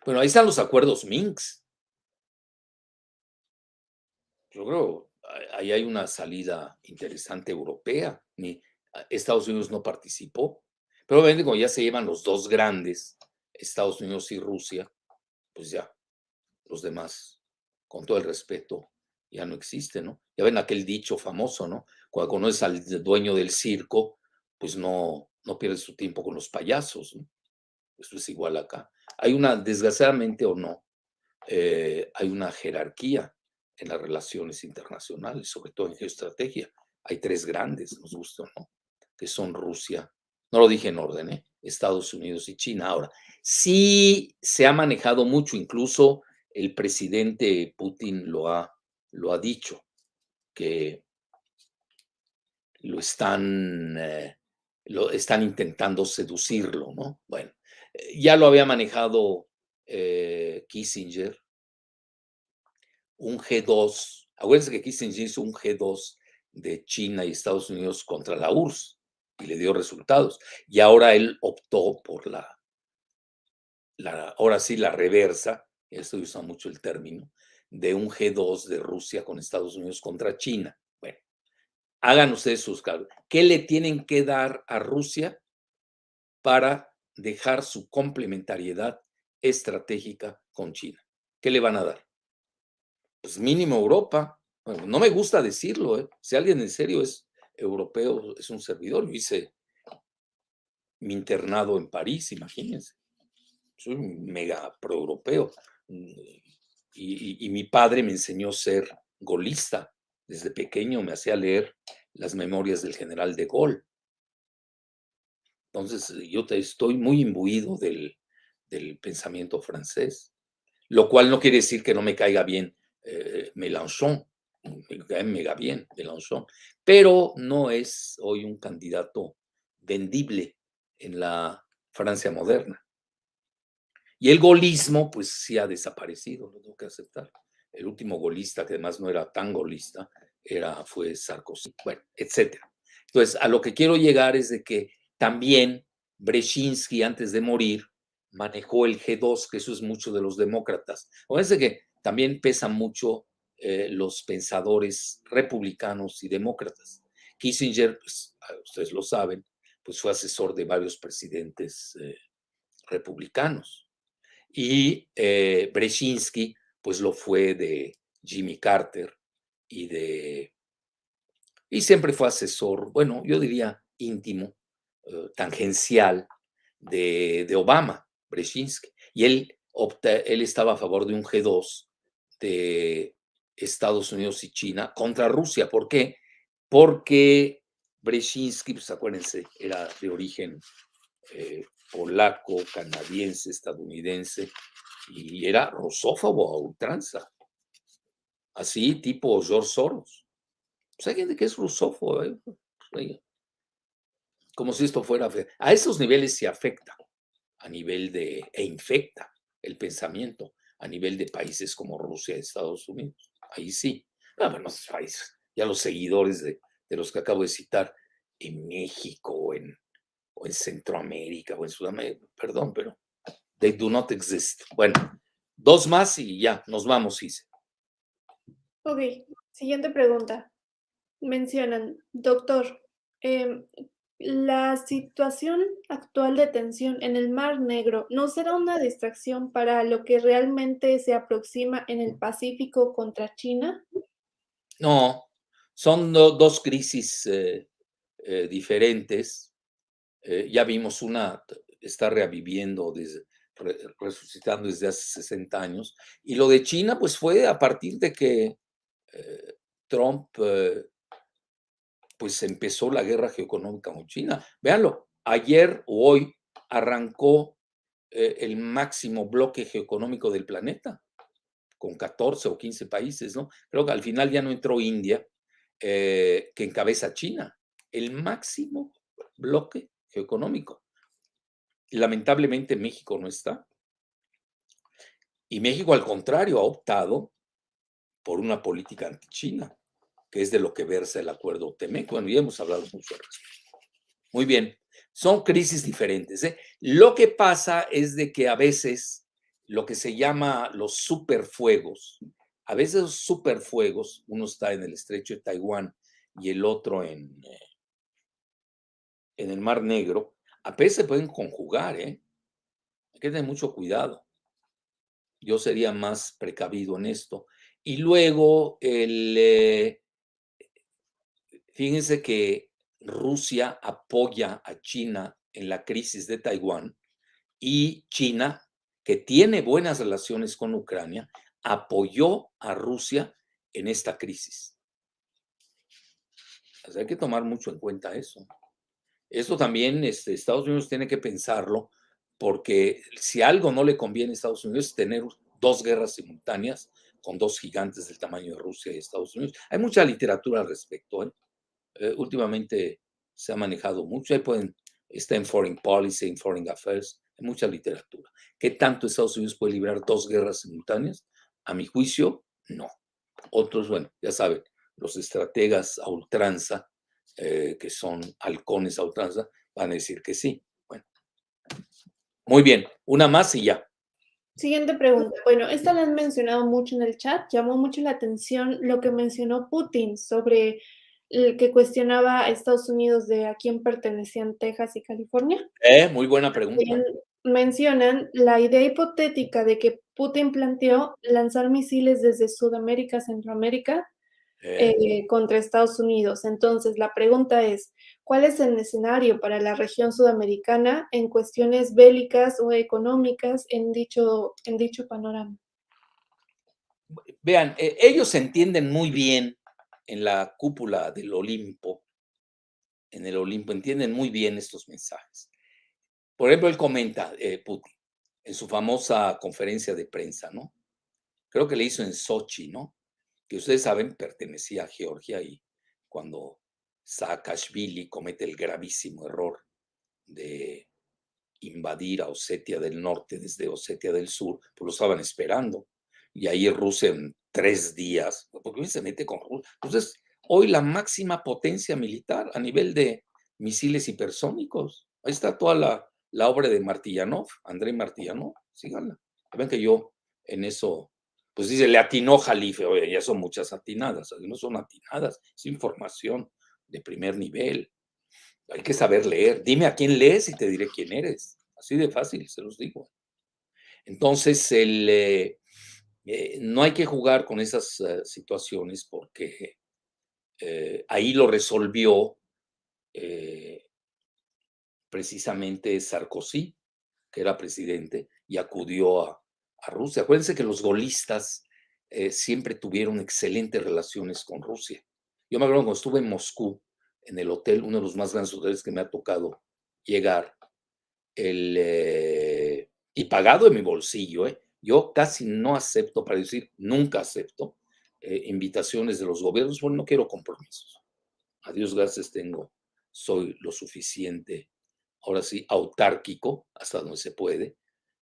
Bueno, ahí están los acuerdos Minsk. Yo creo ahí hay una salida interesante europea. Ni Estados Unidos no participó, pero obviamente como ya se llevan los dos grandes, Estados Unidos y Rusia, pues ya los demás, con todo el respeto, ya no existen, ¿no? Ya ven aquel dicho famoso, ¿no? Cuando conoces al dueño del circo, pues no pierdes tu tiempo con los payasos, ¿no? Eso es igual acá. Hay una, desgraciadamente o no, hay una jerarquía en las relaciones internacionales, sobre todo en geoestrategia. Hay tres grandes, nos gusta o no, que son Rusia, no lo dije en orden, Estados Unidos y China. Ahora, sí se ha manejado mucho, incluso el presidente Putin lo ha dicho, que lo están intentando seducirlo, ¿no? Bueno, ya lo había manejado Kissinger, un G2. Acuérdense que Kissinger hizo un G2 de China y Estados Unidos contra la URSS y le dio resultados. Y ahora él optó por ahora sí, la reversa, esto usa mucho el término, de un G2 de Rusia con Estados Unidos contra China. Bueno, hagan ustedes sus cálculos. ¿Qué le tienen que dar a Rusia para dejar su complementariedad estratégica con China? ¿Qué le van a dar? Pues mínimo Europa. Bueno, no me gusta decirlo, ¿eh? Si alguien en serio es europeo, es un servidor. Yo hice mi internado en París, imagínense. Soy un mega proeuropeo. Y mi padre me enseñó a ser golista. Desde pequeño me hacía leer las memorias del general de Gaulle. Entonces, yo estoy muy imbuido del pensamiento francés, lo cual no quiere decir que no me caiga bien Mélenchon, me cae mega bien Mélenchon, pero no es hoy un candidato vendible en la Francia moderna. Y el golismo, pues sí ha desaparecido, lo tengo que aceptar. El último golista, que además no era tan golista, fue Sarkozy, bueno, etcétera. Entonces, a lo que quiero llegar es de que también Brzezinski, antes de morir, manejó el G2, que eso es mucho de los demócratas. Fíjense que también pesan mucho los pensadores republicanos y demócratas. Kissinger, pues, ustedes lo saben, pues fue asesor de varios presidentes republicanos. Y Brzezinski, pues lo fue de Jimmy Carter y siempre fue asesor, bueno, yo diría íntimo, tangencial de Obama, Brzezinski. Y él estaba a favor de un G2 de Estados Unidos y China contra Rusia. ¿Por qué? Porque Brzezinski, pues acuérdense, era de origen polaco, canadiense, estadounidense, y era rusófobo a ultranza, así tipo George Soros. Pues hay gente que es rusófobo, como si esto fuera. A esos niveles se afecta, e infecta el pensamiento a nivel de países como Rusia y Estados Unidos. Ahí sí. Bueno, esos países, ya los seguidores de los que acabo de citar, en México o en Centroamérica o en Sudamérica, perdón, pero they do not exist. Bueno, dos más y ya, nos vamos, Ise. Ok, siguiente pregunta. Mencionan, doctor, la situación actual de tensión en el Mar Negro ¿no será una distracción para lo que realmente se aproxima en el Pacífico contra China? No, son dos crisis diferentes. Ya vimos una, está reviviendo, resucitando desde hace 60 años. Y lo de China, pues fue a partir de que Trump pues empezó la guerra geoeconómica con China. Véanlo, ayer o hoy arrancó el máximo bloque geoeconómico del planeta, con 14 o 15 países, ¿no? Creo que al final ya no entró India, que encabeza China, el máximo bloque geoeconómico. Lamentablemente México no está. Y México, al contrario, ha optado por una política anti-China, que es de lo que versa el acuerdo TEMEC. Bueno, ya hemos hablado mucho al respecto. Muy bien, son crisis diferentes, ¿eh? Lo que pasa es de que a veces lo que se llama los superfuegos, a veces los superfuegos, uno está en el estrecho de Taiwán y el otro en el Mar Negro, a veces se pueden conjugar, ¿eh? Hay que tener mucho cuidado. Yo sería más precavido en esto. Y luego, fíjense que Rusia apoya a China en la crisis de Taiwán y China, que tiene buenas relaciones con Ucrania, apoyó a Rusia en esta crisis. O sea, hay que tomar mucho en cuenta eso. Esto también Estados Unidos tiene que pensarlo, porque si algo no le conviene a Estados Unidos es tener dos guerras simultáneas con dos gigantes del tamaño de Rusia y Estados Unidos. Hay mucha literatura al respecto, ¿eh? Últimamente se ha manejado mucho, ahí está en Foreign Policy, en Foreign Affairs, hay mucha literatura. ¿Qué tanto Estados Unidos puede librar dos guerras simultáneas? A mi juicio, no. Otros, bueno, ya saben, los estrategas a ultranza, que son halcones a ultranza, van a decir que sí. Bueno, muy bien, una más y ya. Siguiente pregunta. Bueno, esta la han mencionado mucho en el chat. Llamó mucho la atención lo que mencionó Putin sobre el que cuestionaba a Estados Unidos de a quién pertenecían Texas y California. Muy buena pregunta. También mencionan la idea hipotética de que Putin planteó lanzar misiles desde Sudamérica a Centroamérica contra Estados Unidos. Entonces, la pregunta es, ¿cuál es el escenario para la región sudamericana en cuestiones bélicas o económicas en dicho panorama? Vean, ellos entienden muy bien en la cúpula del Olimpo, en el Olimpo, entienden muy bien estos mensajes. Por ejemplo, él comenta, Putin, en su famosa conferencia de prensa, ¿no? Creo que le hizo en Sochi, ¿no? Que ustedes saben, pertenecía a Georgia, y cuando Saakashvili comete el gravísimo error de invadir a Osetia del Norte desde Osetia del Sur, pues lo estaban esperando. Y ahí Rusia en 3 días, porque hoy se mete con Rusia. Entonces, hoy la máxima potencia militar a nivel de misiles hipersónicos. Ahí está toda la obra de Martillanov, Andrei Martillanov, síganla. Ven que yo en eso, pues dice, le atinó Jalife. Oye, ya son muchas atinadas, no son atinadas, es información de primer nivel. Hay que saber leer. Dime a quién lees y te diré quién eres. Así de fácil, se los digo. Entonces, no hay que jugar con esas situaciones, porque ahí lo resolvió precisamente Sarkozy, que era presidente, y acudió a Rusia. Acuérdense que los golistas siempre tuvieron excelentes relaciones con Rusia. Yo me acuerdo cuando estuve en Moscú, en el hotel, uno de los más grandes hoteles que me ha tocado llegar, y pagado de mi bolsillo. Yo casi no acepto, para decir nunca acepto, invitaciones de los gobiernos, porque no quiero compromisos. A Dios gracias soy lo suficiente, ahora sí, autárquico, hasta donde se puede,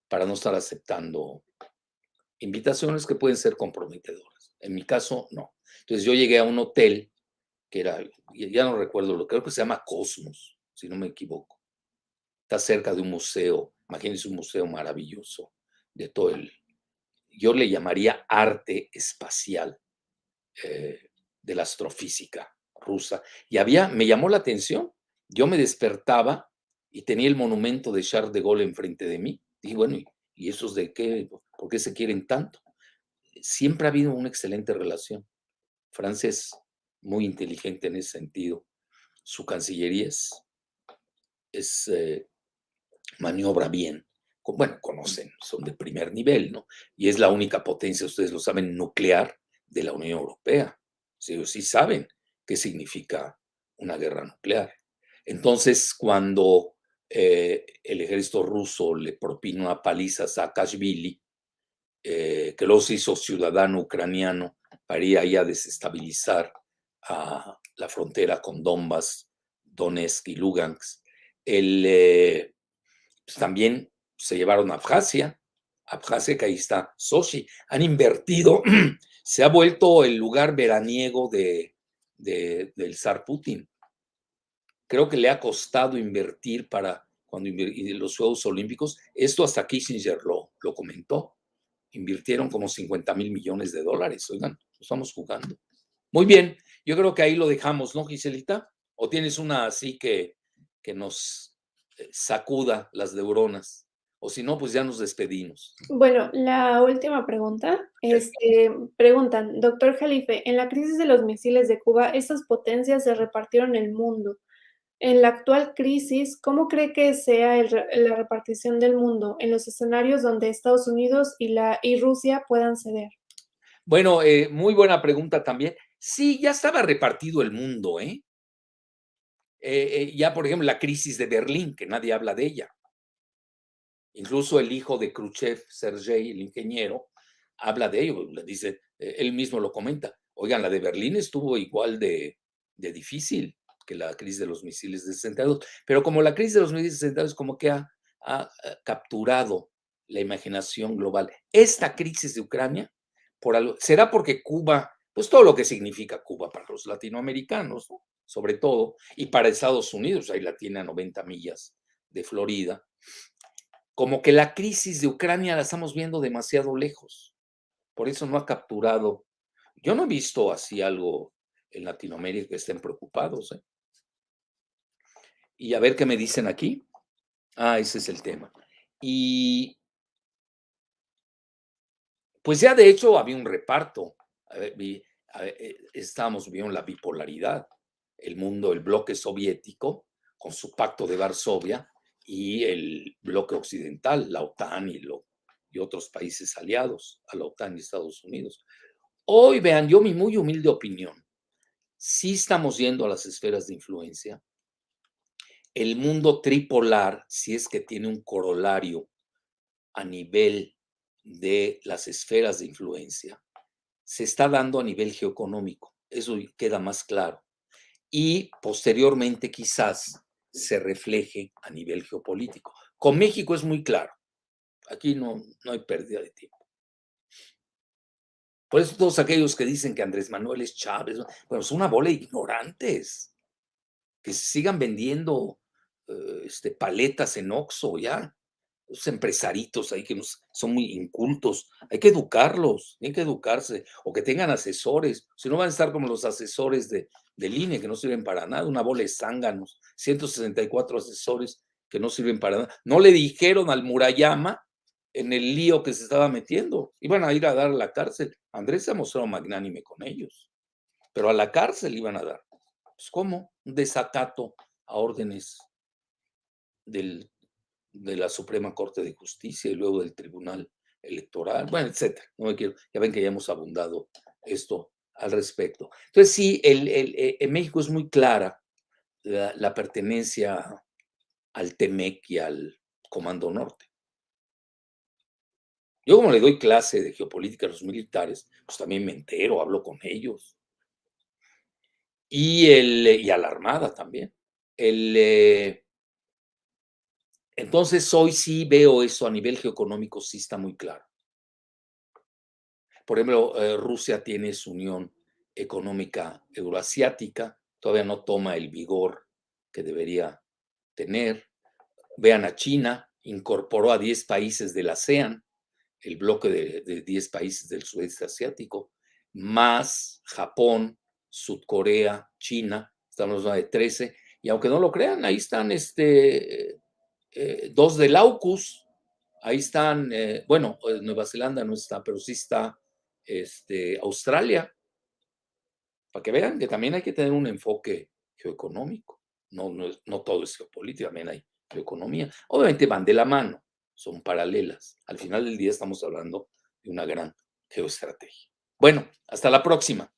para no estar aceptando invitaciones que pueden ser comprometedoras. En mi caso, no. Entonces yo llegué a un hotel que era, ya no recuerdo, creo que se llama Cosmos, si no me equivoco. Está cerca de un museo, imagínense un museo maravilloso de todo yo le llamaría arte espacial, de la astrofísica rusa. Y me llamó la atención, yo me despertaba y tenía el monumento de Charles de Gaulle enfrente de mí. Y bueno, ¿y esos de qué? ¿Por qué se quieren tanto? Siempre ha habido una excelente relación. Francia es muy inteligente en ese sentido. Su cancillería es maniobra bien. Bueno, conocen, son de primer nivel, ¿no? Y es la única potencia, ustedes lo saben, nuclear de la Unión Europea. Sí, ellos sí saben qué significa una guerra nuclear. Entonces, cuando el ejército ruso le propina una paliza a Saakashvili, que luego se hizo ciudadano ucraniano para ir ahí a desestabilizar a la frontera con Donbass, Donetsk y Lugansk, pues también se llevaron a Abjasia, que ahí está Sochi. Han invertido, se ha vuelto el lugar veraniego del zar Putin. Creo que le ha costado invertir para cuando los Juegos Olímpicos. Esto hasta Kissinger lo comentó. Invirtieron como 50 mil millones de dólares. Oigan, estamos jugando. Muy bien, yo creo que ahí lo dejamos, ¿no, Giselita? ¿O tienes una así que nos sacuda las neuronas? O si no, pues ya nos despedimos. Bueno, la última pregunta, preguntan, doctor Jalife, en la crisis de los misiles de Cuba, estas potencias se repartieron el mundo. En la actual crisis, ¿cómo cree que sea la repartición del mundo en los escenarios donde Estados Unidos y Rusia puedan ceder? Bueno, muy buena pregunta también. Sí, ya estaba repartido el mundo, ¿eh? ya, por ejemplo, la crisis de Berlín, que nadie habla de ella. Incluso el hijo de Khrushchev, Sergei, el ingeniero, habla de ello. Le dice, él mismo lo comenta. Oigan, la de Berlín estuvo igual de difícil que la crisis de los misiles de 62. Pero como la crisis de los misiles de 62 como que ha capturado la imaginación global. Esta crisis de Ucrania, será porque Cuba, pues todo lo que significa Cuba para los latinoamericanos, ¿no? Sobre todo, y para Estados Unidos, ahí la tiene a 90 millas de Florida, como que la crisis de Ucrania la estamos viendo demasiado lejos. Por eso no ha capturado. Yo no he visto así algo en Latinoamérica que estén preocupados, ¿eh? Y a ver qué me dicen aquí. Ese es el tema. Y pues ya de hecho había un reparto. Estábamos viendo la bipolaridad. El mundo, el bloque soviético, con su pacto de Varsovia, y el bloque occidental, la OTAN y otros países aliados a la OTAN y Estados Unidos. Hoy, vean, yo mi muy humilde opinión, sí estamos yendo a las esferas de influencia. El mundo tripolar, si es que tiene un corolario a nivel de las esferas de influencia, se está dando a nivel geoeconómico. Eso queda más claro. Y posteriormente quizás se refleje a nivel geopolítico. Con México es muy claro. Aquí no hay pérdida de tiempo. Por eso todos aquellos que dicen que Andrés Manuel es Chávez, bueno, son una bola de ignorantes. Que se sigan vendiendo paletas en Oxxo ya. Esos empresaritos ahí que son muy incultos. Hay que educarlos, tienen que educarse. O que tengan asesores. Si no van a estar como los asesores del INE, que no sirven para nada. Una bola de zánganos. 164 asesores que no sirven para nada. No le dijeron al Murayama en el lío que se estaba metiendo. Iban a ir a dar a la cárcel. Andrés se ha mostrado magnánime con ellos. Pero a la cárcel iban a dar. Pues, ¿cómo? Un desacato a órdenes de la Suprema Corte de Justicia y luego del Tribunal Electoral, bueno, etcétera. No me quiero, ya ven que ya hemos abundado esto al respecto. Entonces, sí, en México es muy clara la pertenencia al TEMEC y al Comando Norte. Yo, como le doy clase de geopolítica a los militares, pues también me entero, hablo con ellos. Y a la Armada también. Entonces, hoy sí veo eso a nivel geoeconómico, sí está muy claro. Por ejemplo, Rusia tiene su Unión Económica Euroasiática, todavía no toma el vigor que debería tener. Vean a China, incorporó a 10 países del ASEAN, el bloque de 10 países del sudeste asiático, más Japón, Sudcorea, China, estamos hablando de 13, y aunque no lo crean, ahí están dos del AUKUS, ahí están, Nueva Zelanda no está, pero sí está Australia, para que vean que también hay que tener un enfoque geoeconómico, no todo es geopolítica, también hay geoeconomía. Obviamente van de la mano, son paralelas. Al final del día estamos hablando de una gran geoestrategia. Bueno, hasta la próxima.